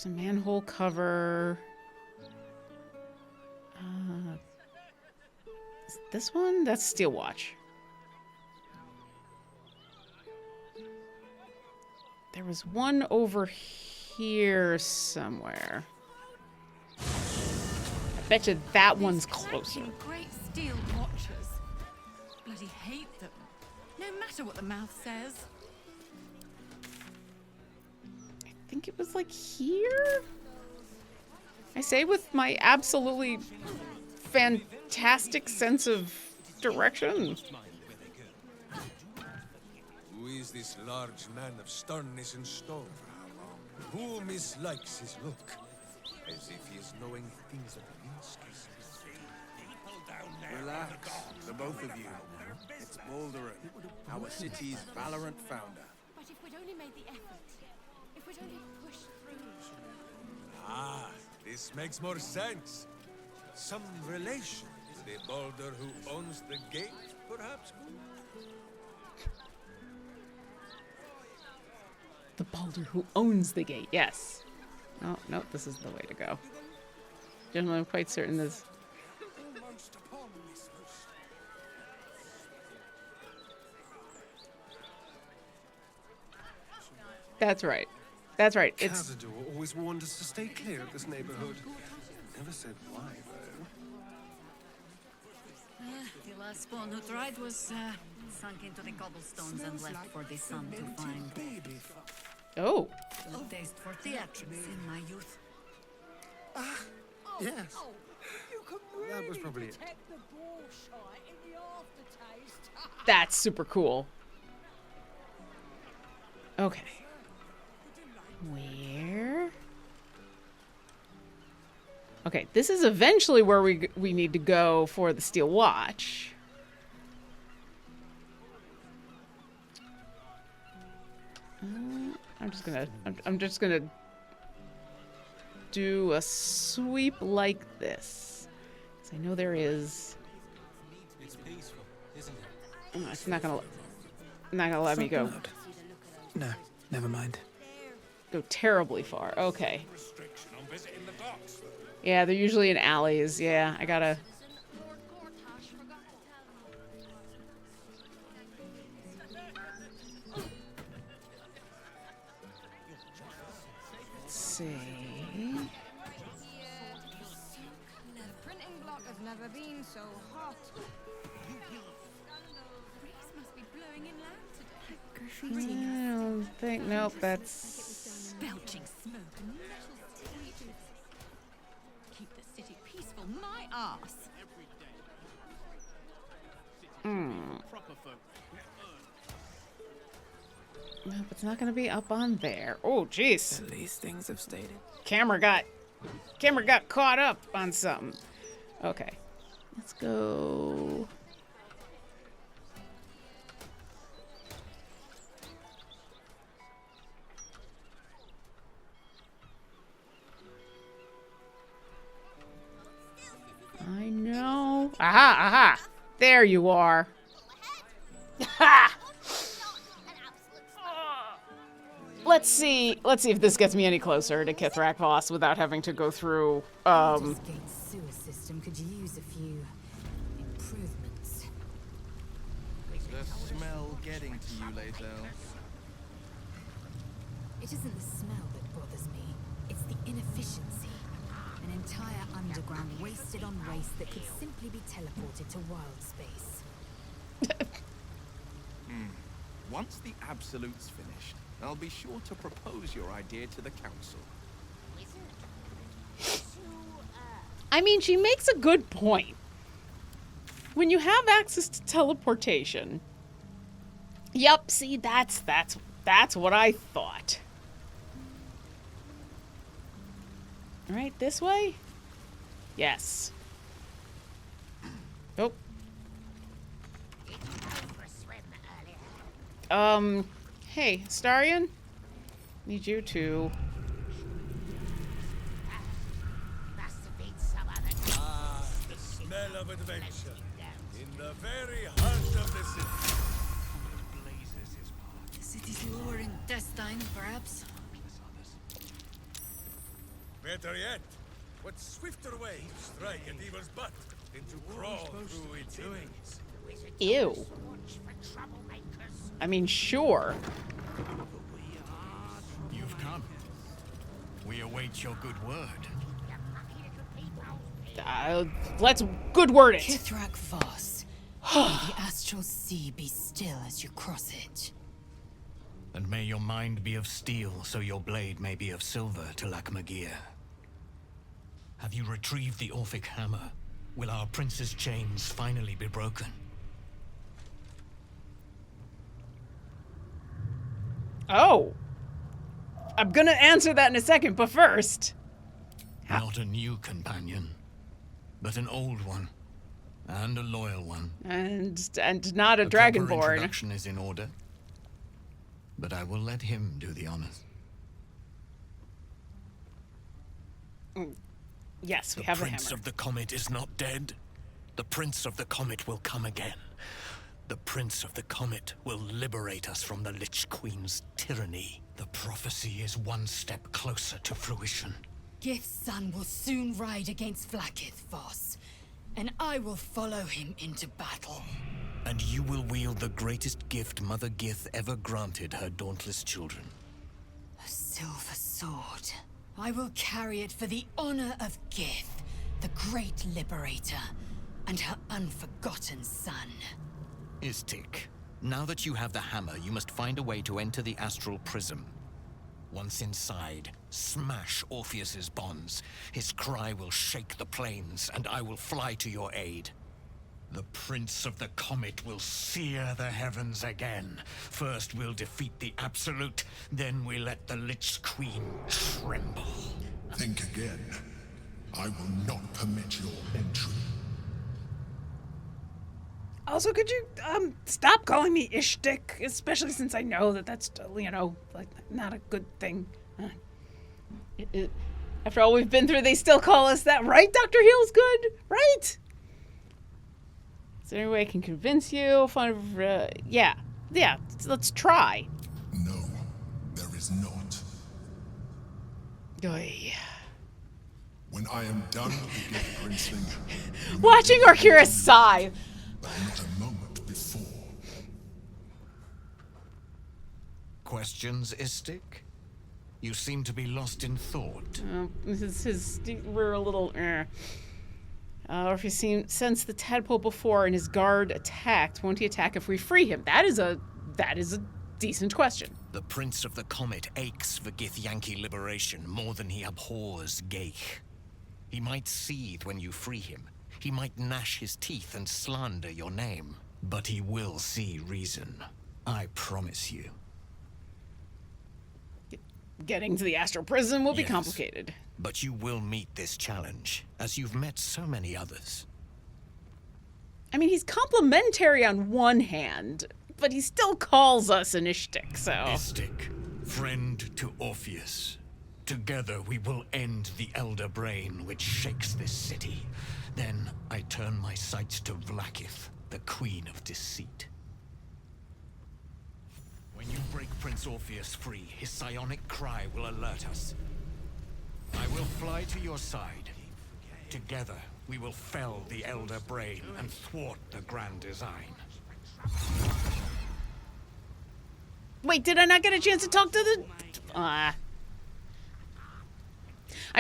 a manhole cover. Is this one? That's Steelwatch. There was one over here somewhere. I bet you that one's closer. Great steel watchers. Bloody hate them. No matter what the mouth says. I think it was like here? I say with my absolutely fantastic sense of direction. Who is this large man of sternness and stone? Who mislikes his look? As if he is knowing things of Minsky's. Relax, the both of you. It's Baldur, our city's valorant founder. But if we'd only made the effort, if we'd only pushed through. Ah, this makes more sense. Some relation to the Baldur who owns the gate, perhaps? The Baldur who owns the gate, yes. Oh, no, this is the way to go. Gentlemen, I'm quite certain this... That's right. That's right. It's... Cazador always warned us to stay clear of this neighborhood. Never said why, though. The last spawn who tried was sunk into the cobblestones and left for the sun to find. Oh. No taste for theatrics in my youth. Yes. That was probably it. That's super cool. Okay. Where? Okay, this is eventually where we need to go for the Steel Watch. I'm just gonna do a sweep like this. 'Cause I know there is. It's peaceful, isn't it? Oh, it's not gonna let me go. No, never mind. Go terribly far. Okay. Yeah, they're usually in alleys. Yeah, I gotta. Let's see. Printing block has never been so hot. I don't think. Nope, that's. Belching smoke and metal tweeters. Keep the city peaceful, my ass. Nope, it's not gonna be up on there. Oh, jeez. At least things have stayed. Camera got caught up on something. Okay, let's go. I know. Aha, aha. There you are. Ha! Let's see if this gets me any closer to Kithrak Voss without having to go through This gate sewer system could use a few improvements. The smell getting to you, Lae'zel. It isn't the smell that bothers me, it's the inefficiency. An entire underground wasted on waste that could simply be teleported to wild space. Once the Absolute's finished, I'll be sure to propose your idea to the council. I mean, she makes a good point. When you have access to teleportation. Yep, see, that's what I thought. All right, this way? Yes. Oh. Hey, Starion? Need you to... Ah, the smell of adventure. In the very heart of the city. The city's lower intestine, perhaps. Better yet, what swifter way to strike at evil's butt than to crawl through its doings? Ew. I mean, sure. You've come. We await your good word. Let's good word it. Kithrak Voss. May the astral sea be still as you cross it. And may your mind be of steel, so your blade may be of silver to Lakmagir. Have you retrieved the Orphic hammer? Will our prince's chains finally be broken? Oh. I'm gonna answer that in a second, but first. Not a new companion, but an old one. And a loyal one. And not a proper dragonborn. Introduction is in order. But I will let him do the honors. Yes, we have the hammer. The Prince of the Comet is not dead. The Prince of the Comet will come again. The Prince of the Comet will liberate us from the Lich Queen's tyranny. The prophecy is one step closer to fruition. Gith's son will soon ride against Vlaakith, Voss, and I will follow him into battle. And you will wield the greatest gift Mother Gith ever granted her dauntless children. A silver sword. I will carry it for the honor of Gith, the great liberator, and her unforgotten son. Istik, now that you have the hammer, you must find a way to enter the astral prism. Once inside, Smash Orpheus's bonds. His cry will shake the plains, and I will fly to your aid. The Prince of the Comet will sear the heavens again. First we'll defeat the Absolute, then we let the Lich Queen tremble. Think again. I will not permit your entry. Also, could you stop calling me Ishtik, especially since I know that that's, you know, like, not a good thing. After all we've been through, they still call us that, right, Dr. Heel's good? Right? Is there any way I can convince you? Yeah, let's try. No, there is not. Oy. When I am done with the gift princeling, Watching Orkira sigh. but not a moment before. Questions, Istik? You seem to be lost in thought. We're a little, or if you sensed the tadpole before and his guard attacked, won't he attack if we free him? That is a decent question. The Prince of the Comet aches for Githyanki liberation more than he abhors Geich. He might seethe when you free him. He might gnash his teeth and slander your name. But he will see reason. I promise you. Getting to the astral prison will be complicated. But you will meet this challenge, as you've met so many others. I mean, he's complimentary on one hand, but he still calls us an Ishtik, so... Istik, friend to Orpheus. Together we will end the Elder Brain which shakes this city. Then I turn my sights to Vlaakith, the Queen of Deceit. When you break Prince Orpheus free, his psionic cry will alert us. I will fly to your side. Together, we will fell the Elder Brain and thwart the grand design. Wait, did I not get a chance to talk to the... I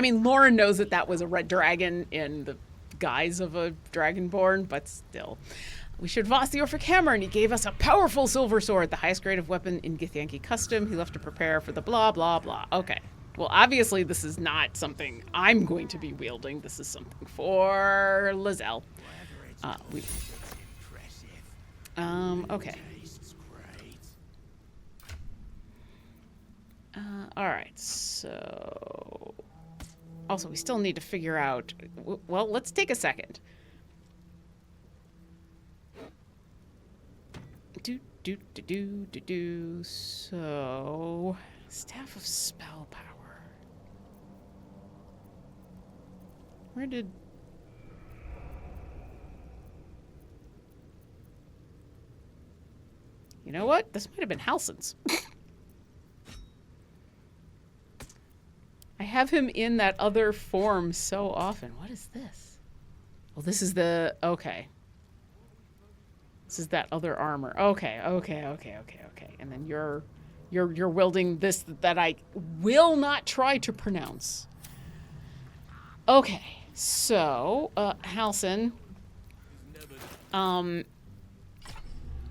mean, Lauren knows that was a red dragon in the guise of a dragonborn, but still. We should Voss the Orphic Hammer, and he gave us a powerful silver sword, the highest grade of weapon in Githyanki custom. He left to prepare for the blah, blah, blah. Okay. Well, obviously this is not something I'm going to be wielding. This is something for Lizelle. Okay. Alright, so... Also, we still need to figure out... Well, let's take a second. So... Staff of Spell Power. Where did... You know what? This might have been Halsin's. I have him in that other form so often. What is this? Well, this is the... Okay. This is that other armor. Okay. And then you're wielding this that I will not try to pronounce. Okay. So, Halsin.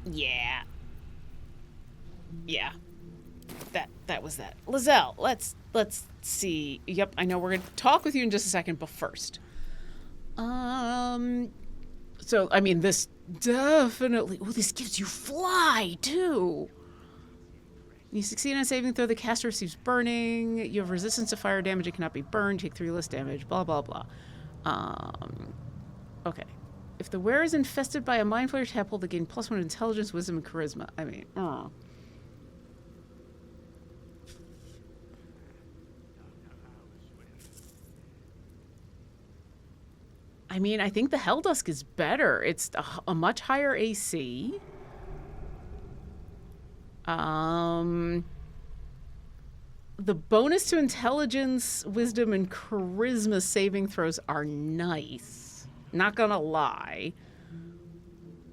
Yeah. Yeah. That was that. Lizelle, let's see. Yep, I know we're going to talk with you in just a second, but first. So, I mean, this definitely... Oh, this gives you fly, too. You succeed on saving throw, the caster receives burning. You have resistance to fire damage. It cannot be burned. Take 3 less damage. Blah, blah, blah. Okay. If the wearer is infested by a mind flayer tadpole, they gain +1 intelligence, wisdom, and charisma. I mean, I think the Helldusk is better. It's a much higher AC. The bonus to intelligence, wisdom, and charisma saving throws are nice. Not gonna lie.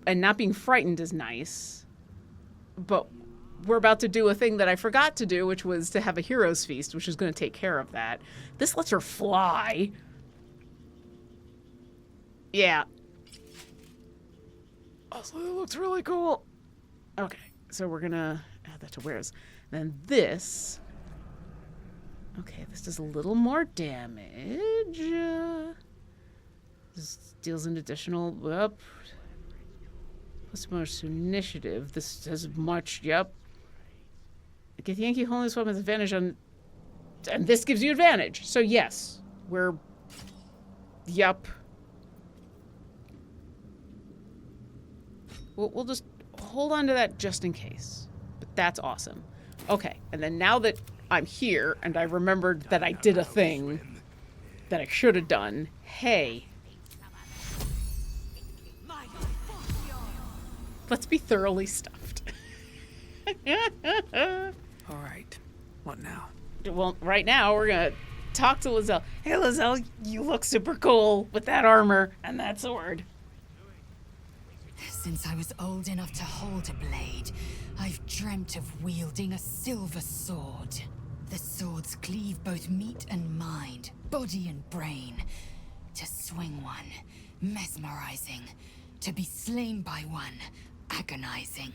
And not being frightened is nice. But we're about to do a thing that I forgot to do, which was to have a hero's feast, which is going to take care of that. This lets her fly. Yeah. Also, it looks really cool. Okay, so we're gonna add that to wares. Then this Okay, this does a little more damage. This deals an additional up. Plus bonus initiative. This does much. Yep. Get the Yankee holding this weapon with advantage on, and this gives you advantage. So yes, we're. Yep. We'll just hold on to that just in case. But that's awesome. Okay, and then now that I'm here and I remembered that I did a thing that I should have done. Hey. Let's be thoroughly stuffed. All right. What now? Well, right now we're gonna talk to Lizelle. Hey, Lizelle, you look super cool with that armor and that sword. Since I was old enough to hold a blade, I've dreamt of wielding a silver sword. The swords cleave both meat and mind, body and brain. To swing one, mesmerizing. To be slain by one, agonizing.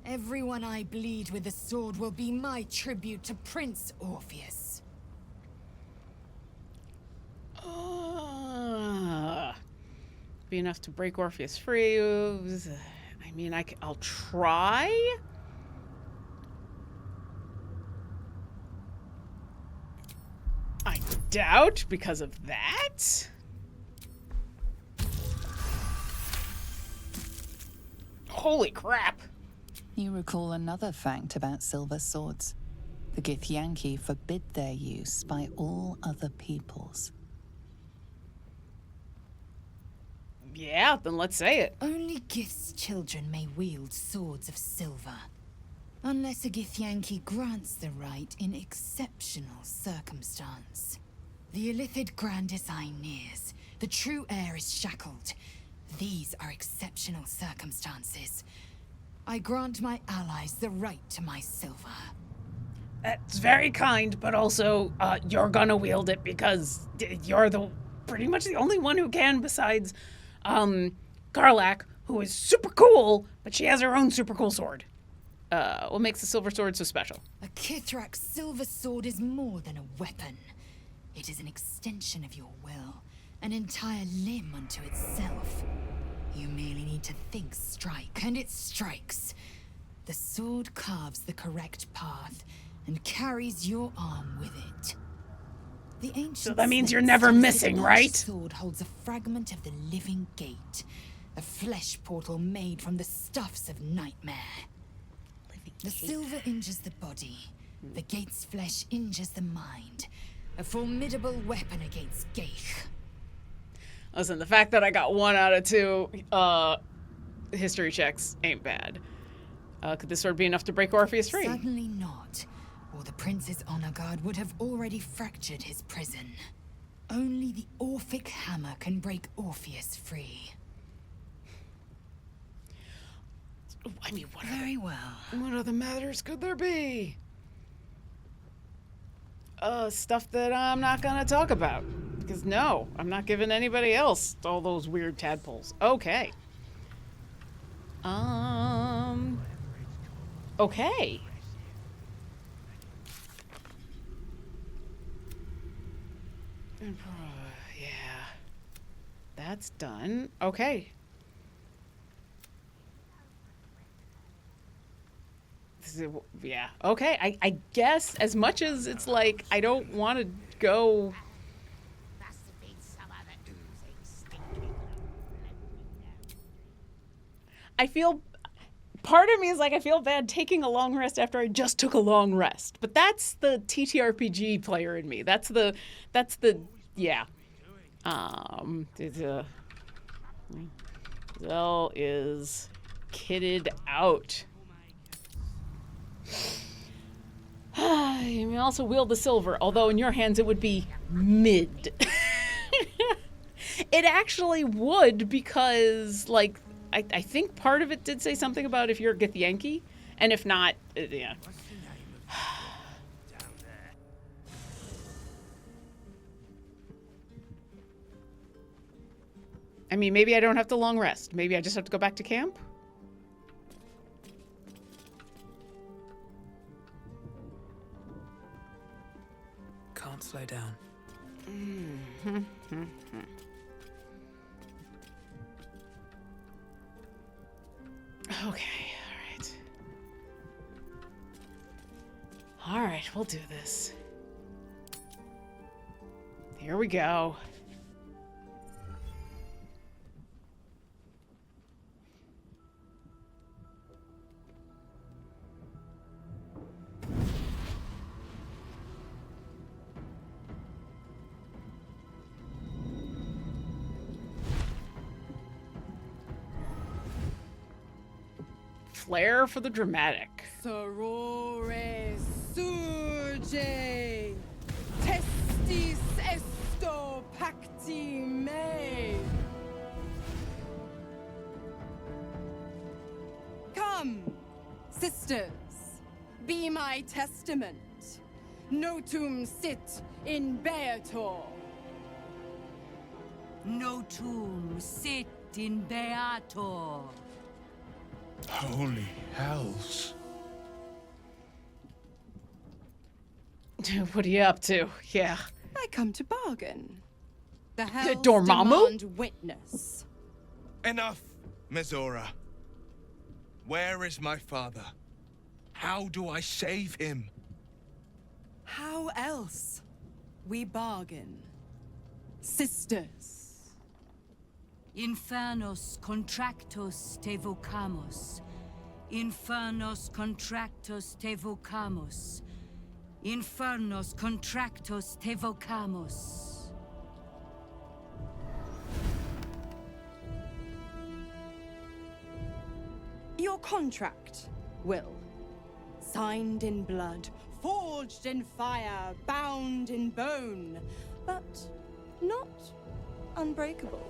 Everyone I bleed with the sword will be my tribute to Prince Orpheus. Be enough to break Orpheus free. I mean, I'll try. I doubt because of that. Holy crap. You recall another fact about silver swords. The Githyanki forbid their use by all other peoples. Yeah, then let's say it. Only Gith's children may wield swords of silver. Unless a Githyanki grants the right in exceptional circumstance. The Illithid grand design nears. The true heir is shackled. These are exceptional circumstances. I grant my allies the right to my silver. That's very kind, but also, you're gonna wield it because you're pretty much the only one who can besides, Garlac, who is super cool, but she has her own super cool sword. What makes the silver sword so special? A Kithrak's silver sword is more than a weapon. It is an extension of your will, an entire limb unto itself. You merely need to think strike, and it strikes. The sword carves the correct path and carries your arm with it. The ancient So that means you're never missing, right? The sword holds a fragment of the living gate, a flesh portal made from the stuffs of nightmare. The silver injures the body. The gate's flesh injures the mind. A formidable weapon against Gaich. Listen, the fact that I got 1 out of 2 history checks ain't bad. Could this sword be enough to break Orpheus free? Certainly not. Or the prince's honor guard would have already fractured his prison. Only the Orphic hammer can break Orpheus free. I mean, Very well. What other matters could there be? Stuff that I'm not gonna talk about. Because no, I'm not giving anybody else all those weird tadpoles. Okay. Okay. Yeah. That's done. Okay. Yeah. Okay. I guess as much as it's like I don't want to go. I feel. Part of me is like I feel bad taking a long rest after I just took a long rest. But that's the TTRPG player in me. That's the yeah. Zell is kitted out. You may also wield the silver, although in your hands it would be mid. It actually would because, like, I think part of it did say something about if you're a Githyanki, and if not, yeah. I mean, maybe I don't have to long rest. Maybe I just have to go back to camp. down. Okay, all right, we'll do this. Here we go. Flair for the dramatic. Sorore surge, testis esto pacti me. Come, sisters, be my testament. Notum sit in beator. Notum sit in beator. Holy hells. What are you up to? Yeah. I come to bargain. The hells Dormammu? demand witness. Enough, Mizora. Where is my father? How do I save him? How else? We bargain. Sisters. Infernos contractos te vocamos. Infernos contractos te vocamos. Infernos contractos te vocamos. Your contract, Wyll. Signed in blood, forged in fire, bound in bone, but not unbreakable.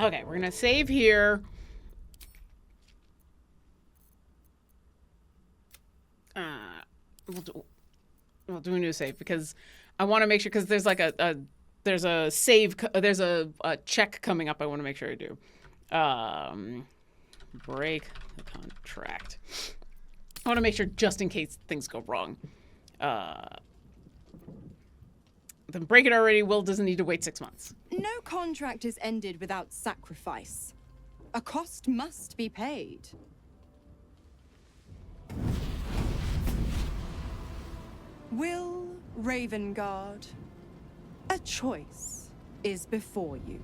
Okay, we're gonna save here. We'll do a new save because I want to make sure, because there's like there's a save, there's a check coming up I want to make sure I do. Break the contract. I want to make sure just in case things go wrong. Then break it already. Wyll doesn't need to wait 6 months. No contract is ended without sacrifice. A cost must be paid. Wyll Ravengard, a choice is before you.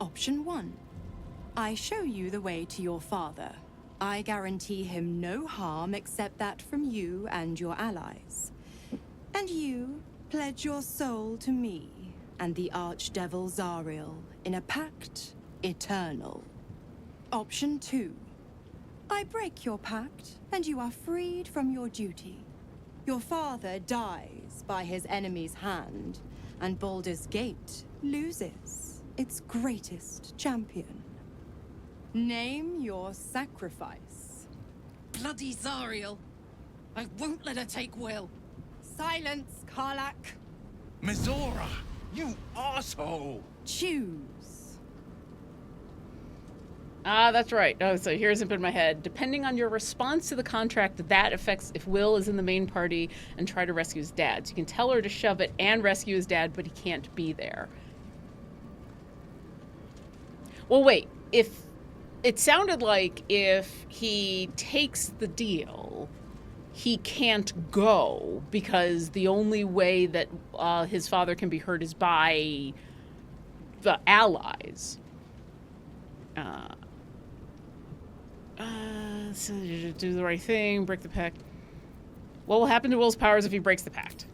Option 1. I show you the way to your father. I guarantee him no harm except that from you and your allies. And you pledge your soul to me and the archdevil Zariel in a pact eternal. Option 2. I break your pact and you are freed from your duty. Your father dies by his enemy's hand, and Baldur's Gate loses its greatest champion. Name your sacrifice. Bloody Zariel. I won't let her take Wyll. Silence, Karlach. Mizora, you asshole! Choose. Ah, that's right. Oh, so here's up in my head. Depending on your response to the contract, that affects if Wyll is in the main party and try to rescue his dad. So you can tell her to shove it and rescue his dad, but he can't be there. Well, wait. If it sounded like if he takes the deal, he can't go because the only way that his father can be hurt is by the allies. So do the right thing, break the pact. What will happen to Wyll's powers if he breaks the pact?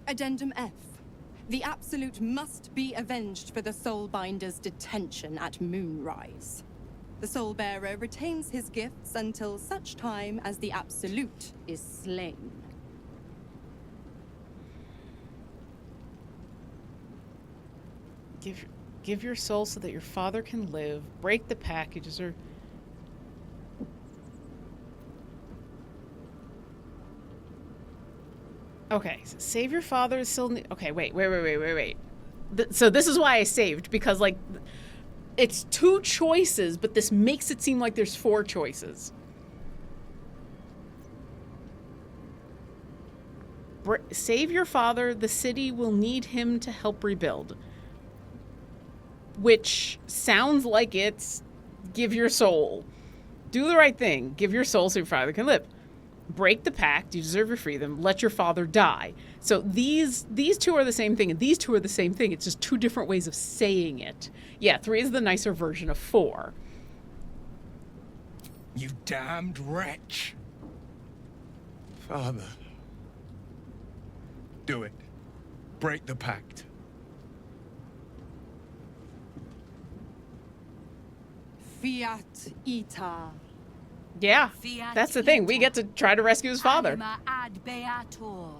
Addendum F. The Absolute must be avenged for the Soulbinder's detention at Moonrise. The Soulbearer retains his gifts until such time as the Absolute is slain. Give your soul so that your father can live. Break the pact. You deserve. Okay, so save your father is still. Okay, wait. So this is why I saved, because like, it's 2 choices, but this makes it seem like there's 4 choices. Save your father. The city will need him to help rebuild. Which sounds like it's give your soul. Do the right thing. Give your soul so your father can live. Break the pact. You deserve your freedom. Let your father die. So these two are the same thing, and these two are the same thing. It's just two different ways of saying it. Yeah, 3 is the nicer version of 4. You damned wretch. Father. Do it. Break the pact. Fiat ita. Yeah, Fiat that's the thing. We get to try to rescue his father. Anima ad beator.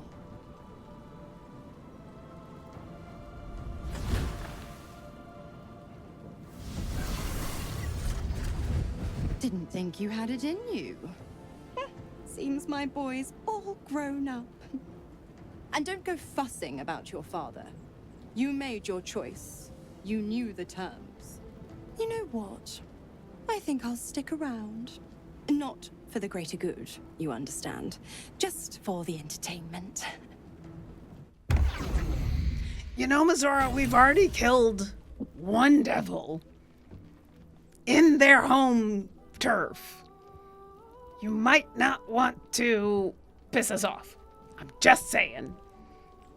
Didn't think you had it in you. Seems my boy's all grown up. And don't go fussing about your father. You made your choice. You knew the terms. You know what? I think I'll stick around. Not for the greater good, you understand. Just for the entertainment. You know, Mizora, we've already killed one devil in their home turf. You might not want to piss us off. I'm just saying.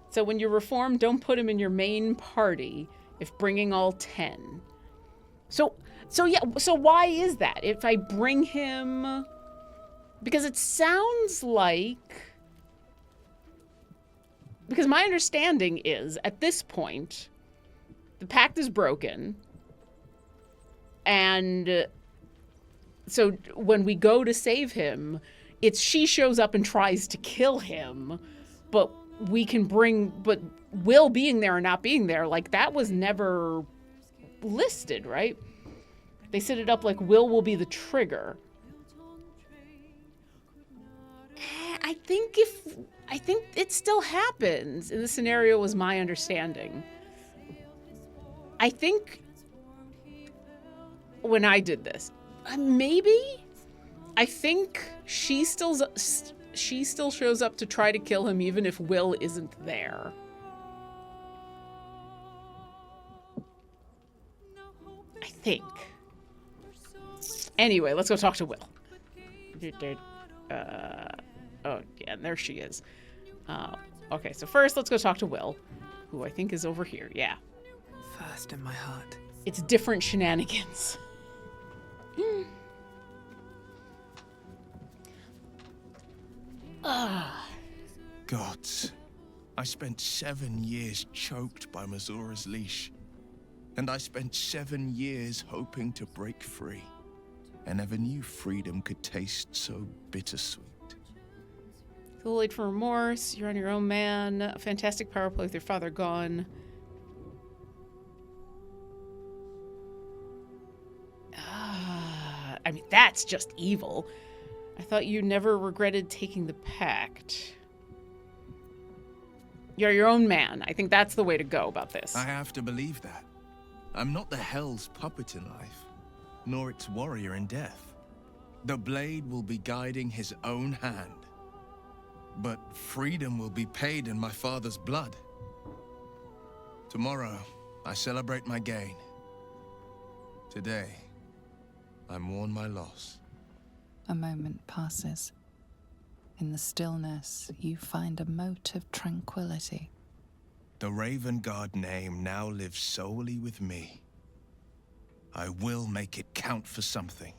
So when you reform, don't put him in your main party if bringing all 10. So why is that? If I bring him... Because it sounds like... Because my understanding is, at this point, the pact is broken. And so when we go to save him, it's she shows up and tries to kill him. But we can bring... But Wyll being there or not being there, like, that was never listed, right? They set it up like Wyll will be the trigger. I think it still happens in the scenario, was my understanding. I think when I did this, maybe, I think she still shows up to try to kill him even if Wyll isn't there. I think. Anyway, let's go talk to Wyll. Oh, yeah, and there she is. Okay, so first let's go talk to Wyll, who I think is over here. Yeah. First in my heart. It's different shenanigans. Gods, I spent 7 years choked by Mizora's leash. And I spent 7 years hoping to break free. I never knew freedom could taste so bittersweet. A little late for remorse. You're on your own, man. A fantastic power play with your father gone. I mean, that's just evil. I thought you never regretted taking the pact. You're your own man. I think that's the way to go about this. I have to believe that. I'm not the Hell's puppet in life, nor its warrior in death. The blade will be guiding his own hand. But freedom will be paid in my father's blood. Tomorrow, I celebrate my gain. Today, I mourn my loss. A moment passes. In the stillness, you find a mote of tranquility. The Raven Guard name now lives solely with me. I will make it count for something.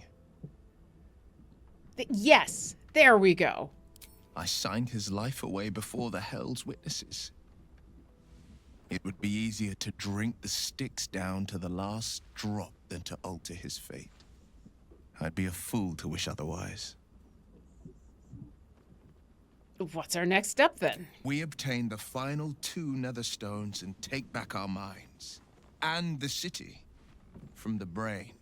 Yes, there we go. I signed his life away before the Hell's witnesses. It would be easier to drink the Styx down to the last drop than to alter his fate. I'd be a fool to wish otherwise. What's our next step, then? We obtain the final 2 Netherstones and take back our minds. And the city. From the brain.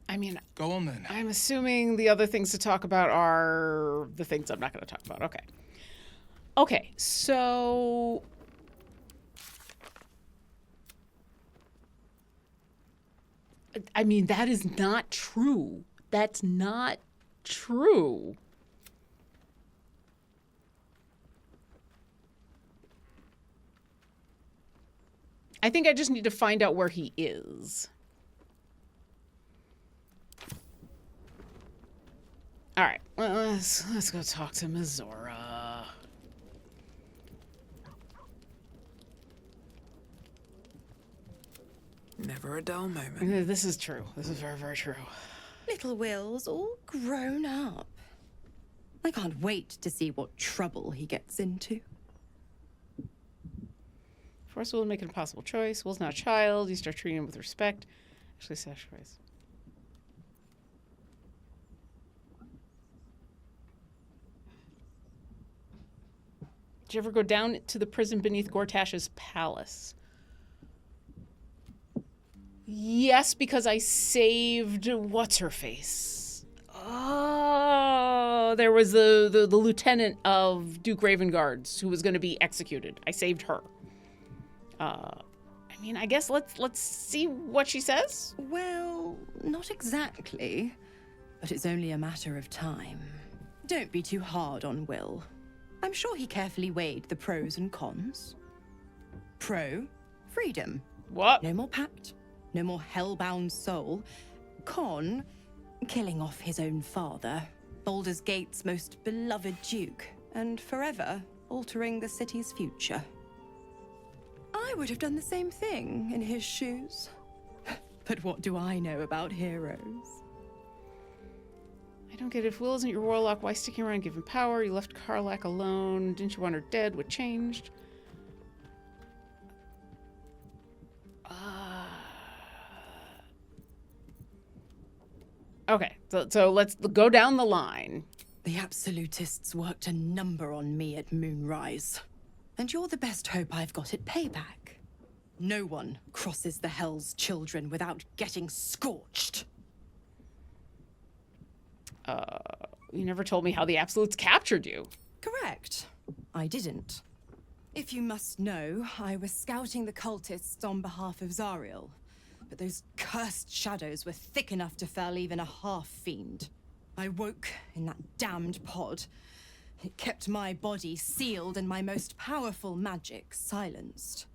I mean... Go on, then. I'm assuming the other things to talk about are the things I'm not going to talk about. Okay. Okay, so... I mean, that is not true. That's not true. I think I just need to find out where he is. All right, let's go talk to Mizora. Never a dull moment. This is true. This is very, very true. Little Will's all grown up. I can't wait to see what trouble he gets into. Force Will to make an impossible choice. Will's not a child. You start treating him with respect. Actually, sacrifice. Did you ever go down to the prison beneath Gortash's palace? Yes, because I saved what's-her-face. Oh, there was the lieutenant of Duke Ravengard's who was going to be executed. I saved her. I mean, I guess let's see what she says. Well, not exactly, but it's only a matter of time. Don't be too hard on Wyll. I'm sure he carefully weighed the pros and cons. Pro, freedom. What? No more pact, no more hellbound soul. Con, killing off his own father, Baldur's Gate's most beloved duke, and forever altering the city's future. I would have done the same thing in his shoes. But what do I know about heroes? I don't get it. If Wyll isn't your warlock, why sticking around giving power? You left Karlach alone. Didn't you want her dead? What changed? Okay, so let's go down the line. The absolutists worked a number on me at Moonrise. And you're the best hope I've got at payback. No one crosses the Hell's Children without getting scorched. You never told me how the Absolutes captured you. Correct. I didn't. If you must know, I was scouting the cultists on behalf of Zariel. But those cursed shadows were thick enough to fell even a half-fiend. I woke in that damned pod. It kept my body sealed and my most powerful magic silenced.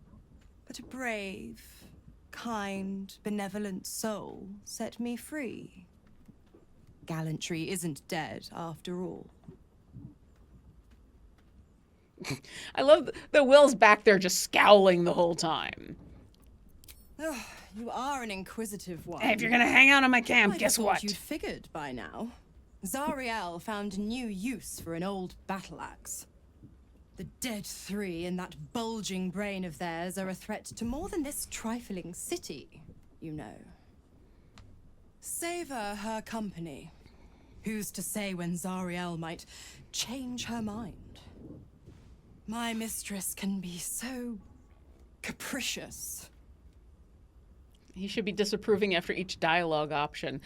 But a brave, kind, benevolent soul set me free. Gallantry isn't dead after all. I love that Will's back there just scowling the whole time. Oh, you are an inquisitive one. Hey, if you're gonna hang out on my camp, guess what? You'd figured by now. Zariel found new use for an old battle axe. The dead three in that bulging brain of theirs are a threat to more than this trifling city, you know. Savor her company. Who's to say when Zariel might change her mind? My mistress can be so capricious. He should be disapproving after each dialogue option.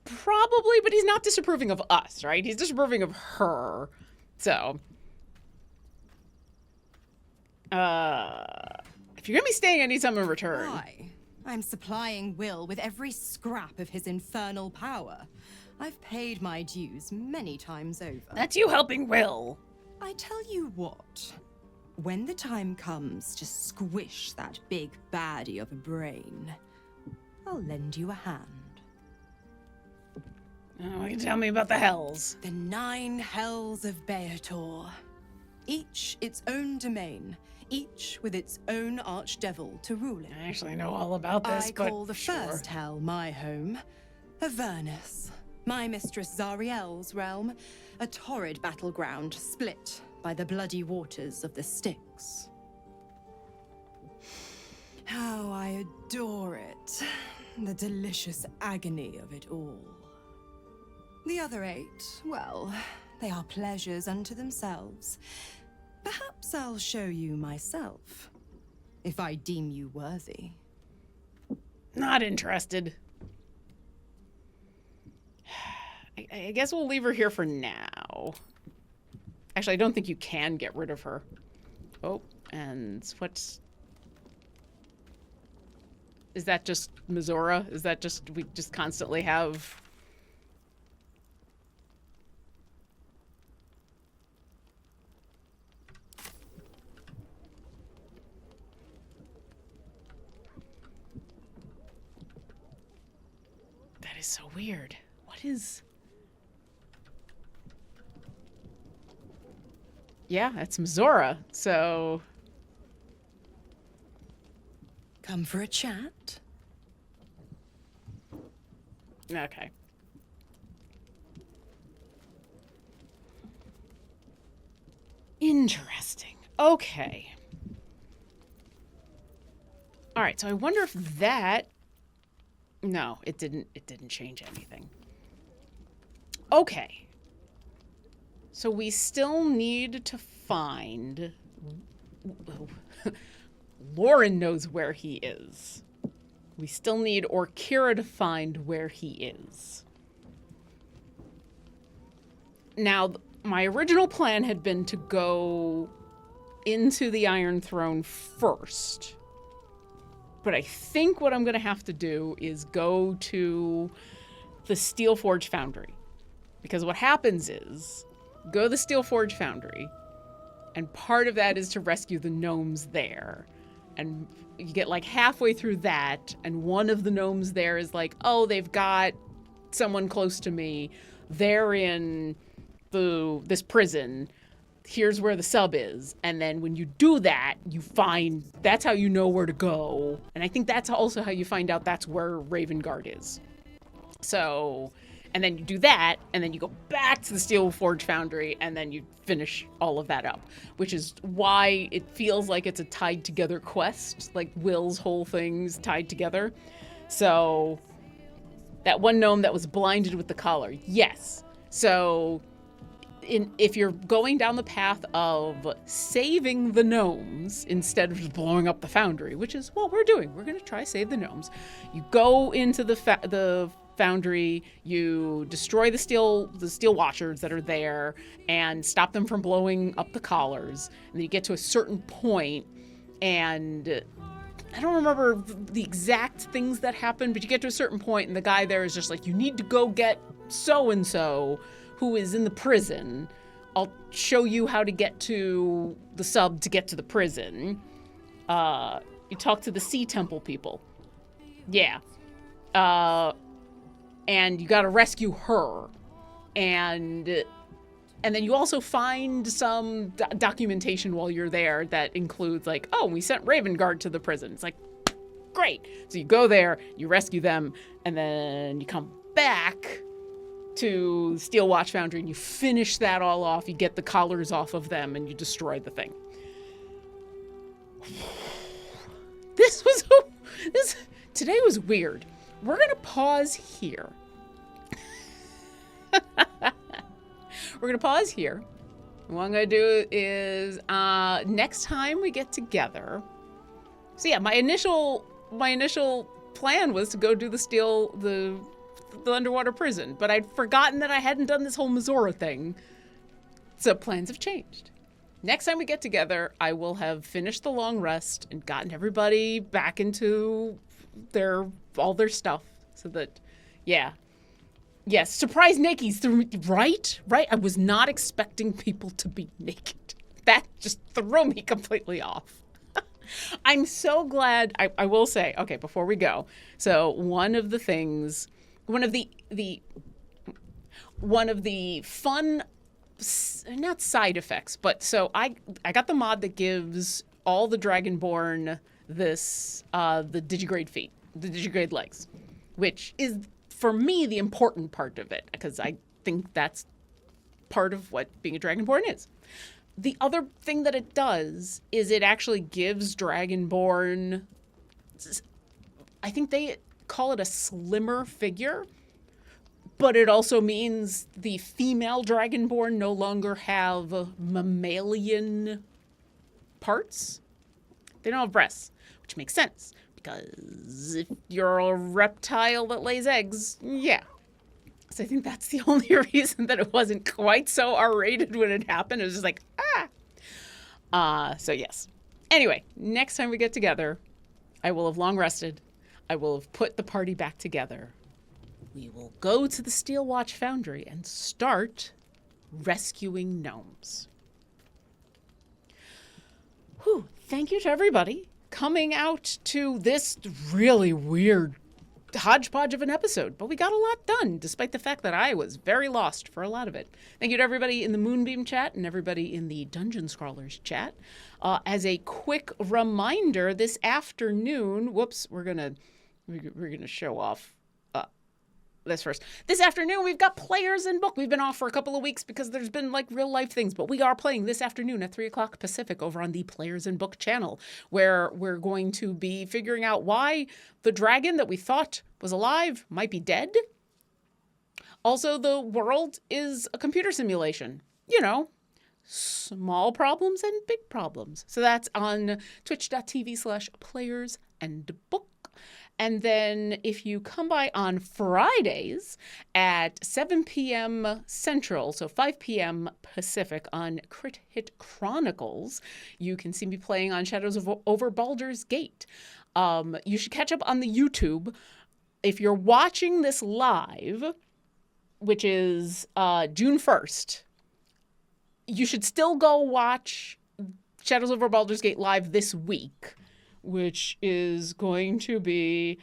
Probably, but he's not disapproving of us, right? He's disapproving of her. So, if you're gonna be staying, I need something in return. Why? I'm supplying Wyll with every scrap of his infernal power. I've paid my dues many times over. That's you helping Wyll. I tell you what, when the time comes to squish that big baddie of a brain, I'll lend you a hand. Oh, you tell me about the hells. The 9 hells of Beator. Each its own domain, each with its own archdevil to rule it. I actually know all about this, I but call the first hell my home, Avernus. My mistress Zariel's realm, a torrid battleground split by the bloody waters of the Styx. How I adore it, the delicious agony of it all. The other 8, well, they are pleasures unto themselves. Perhaps I'll show you myself, if I deem you worthy. Not interested. I guess we'll leave her here for now. Actually, I don't think you can get rid of her. Oh, and what's... Is that just Mizora? Is that just... We just constantly have... is so weird. What is... Yeah, it's Mizora, so... Come for a chat? Okay. Interesting. Okay. All right, so I wonder if that... No, it didn't change anything. Okay. So we still need to find... Lauren knows where he is. We still need Orkira to find where he is. Now, my original plan had been to go into the Iron Throne first. But I think what I'm going to have to do is go to the Steelforge Foundry. Because what happens is, go to the Steelforge Foundry, and part of that is to rescue the gnomes there. And you get like halfway through that, and one of the gnomes there is like, oh, they've got someone close to me. They're in this prison. Here's where the sub is. And then when you do that, that's how you know where to go. And I think that's also how you find out that's where Ravengard is. So, and then you do that, and then you go back to the Steelforge Foundry, and then you finish all of that up, which is why it feels like it's a tied together quest, like Wyll's whole thing's tied together. So, that one gnome that was blinded with the collar, yes. So, if you're going down the path of saving the gnomes instead of just blowing up the foundry, which is what we're doing, we're going to try save the gnomes. You go into the foundry, you destroy the steel watchers that are there and stop them from blowing up the collars. And then you get to a certain point, and I don't remember the exact things that happen, but you get to a certain point and the guy there is just like, you need to go get so-and-so who is in the prison. I'll show you how to get to the sub to get to the prison. You talk to the Sea Temple people. Yeah. And you gotta rescue her. And then you also find some documentation while you're there that includes like, oh, we sent Ravengard to the prison. It's like, great. So you go there, you rescue them, and then you come back to Steel Watch Foundry and you finish that all off. You get the collars off of them and you destroy the thing. Today was weird. We're gonna pause here. We're gonna pause here. What I'm gonna do is next time we get together. So yeah, my initial plan was to go do the underwater prison, but I'd forgotten that I hadn't done this whole Mizora thing. So plans have changed. Next time we get together, I will have finished the long rest and gotten everybody back into all their stuff so that, yeah. Yes, surprise nakies, right? I was not expecting people to be naked. That just threw me completely off. I'm so glad, I will say, okay, before we go. So one of the fun, not side effects, but so I got the mod that gives all the dragonborn this, the digigrade feet, the digigrade legs, which is, for me, the important part of it, because I think that's part of what being a dragonborn is. The other thing that it does is it actually gives dragonborn, I think they call it a slimmer figure, but it also means the female dragonborn no longer have mammalian parts. They don't have breasts, which makes sense, because if you're a reptile that lays eggs, yeah. So I think that's the only reason that it wasn't quite so R-rated when it happened. It was just like, so yes. Anyway, next time we get together, I will have long rested. I will have put the party back together. We will go to the Steel Watch Foundry and start rescuing gnomes. Whew, thank you to everybody coming out to this really weird hodgepodge of an episode, but we got a lot done, despite the fact that I was very lost for a lot of it. Thank you to everybody in the Moonbeam chat and everybody in the Dungeon Scrawlers chat. As a quick reminder, this afternoon, whoops, we're gonna show off this first. This afternoon, we've got Players in Book. We've been off for a couple of weeks because there's been like real life things, but we are playing this afternoon at 3 o'clock Pacific over on the Players in Book channel, where we're going to be figuring out why the dragon that we thought was alive might be dead. Also, the world is a computer simulation. You know, small problems and big problems. So that's on twitch.tv/playersandbook. And then if you come by on Fridays at 7 p.m. Central, so 5 p.m. Pacific on Crit Hit Chronicles, you can see me playing on Shadows over Baldur's Gate. You should catch up on the YouTube. If you're watching this live, which is June 1st, you should still go watch Shadows over Baldur's Gate live this week, which is going to be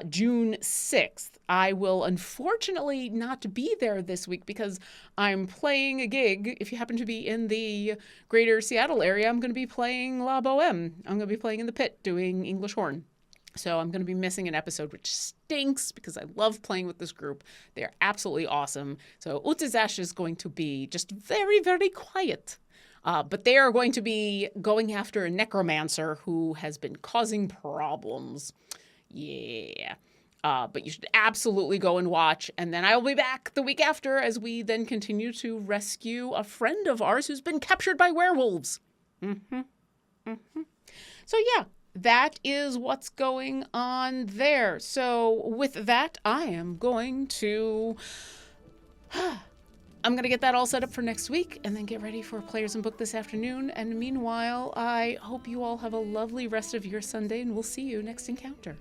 June 6th. I will unfortunately not be there this week because I'm playing a gig. If you happen to be in the greater Seattle area, I'm going to be playing La Boheme. I'm going to be playing in the pit doing English horn. So I'm going to be missing an episode, which stinks because I love playing with this group. They're absolutely awesome. So Utizash is going to be just very, very quiet. But they are going to be going after a necromancer who has been causing problems. Yeah. But you should absolutely go and watch. And then I will be back the week after as we then continue to rescue a friend of ours who's been captured by werewolves. So yeah, that is what's going on there. So with that, I am going to... I'm going to get that all set up for next week and then get ready for Players in Book this afternoon. And meanwhile, I hope you all have a lovely rest of your Sunday, and we'll see you next encounter.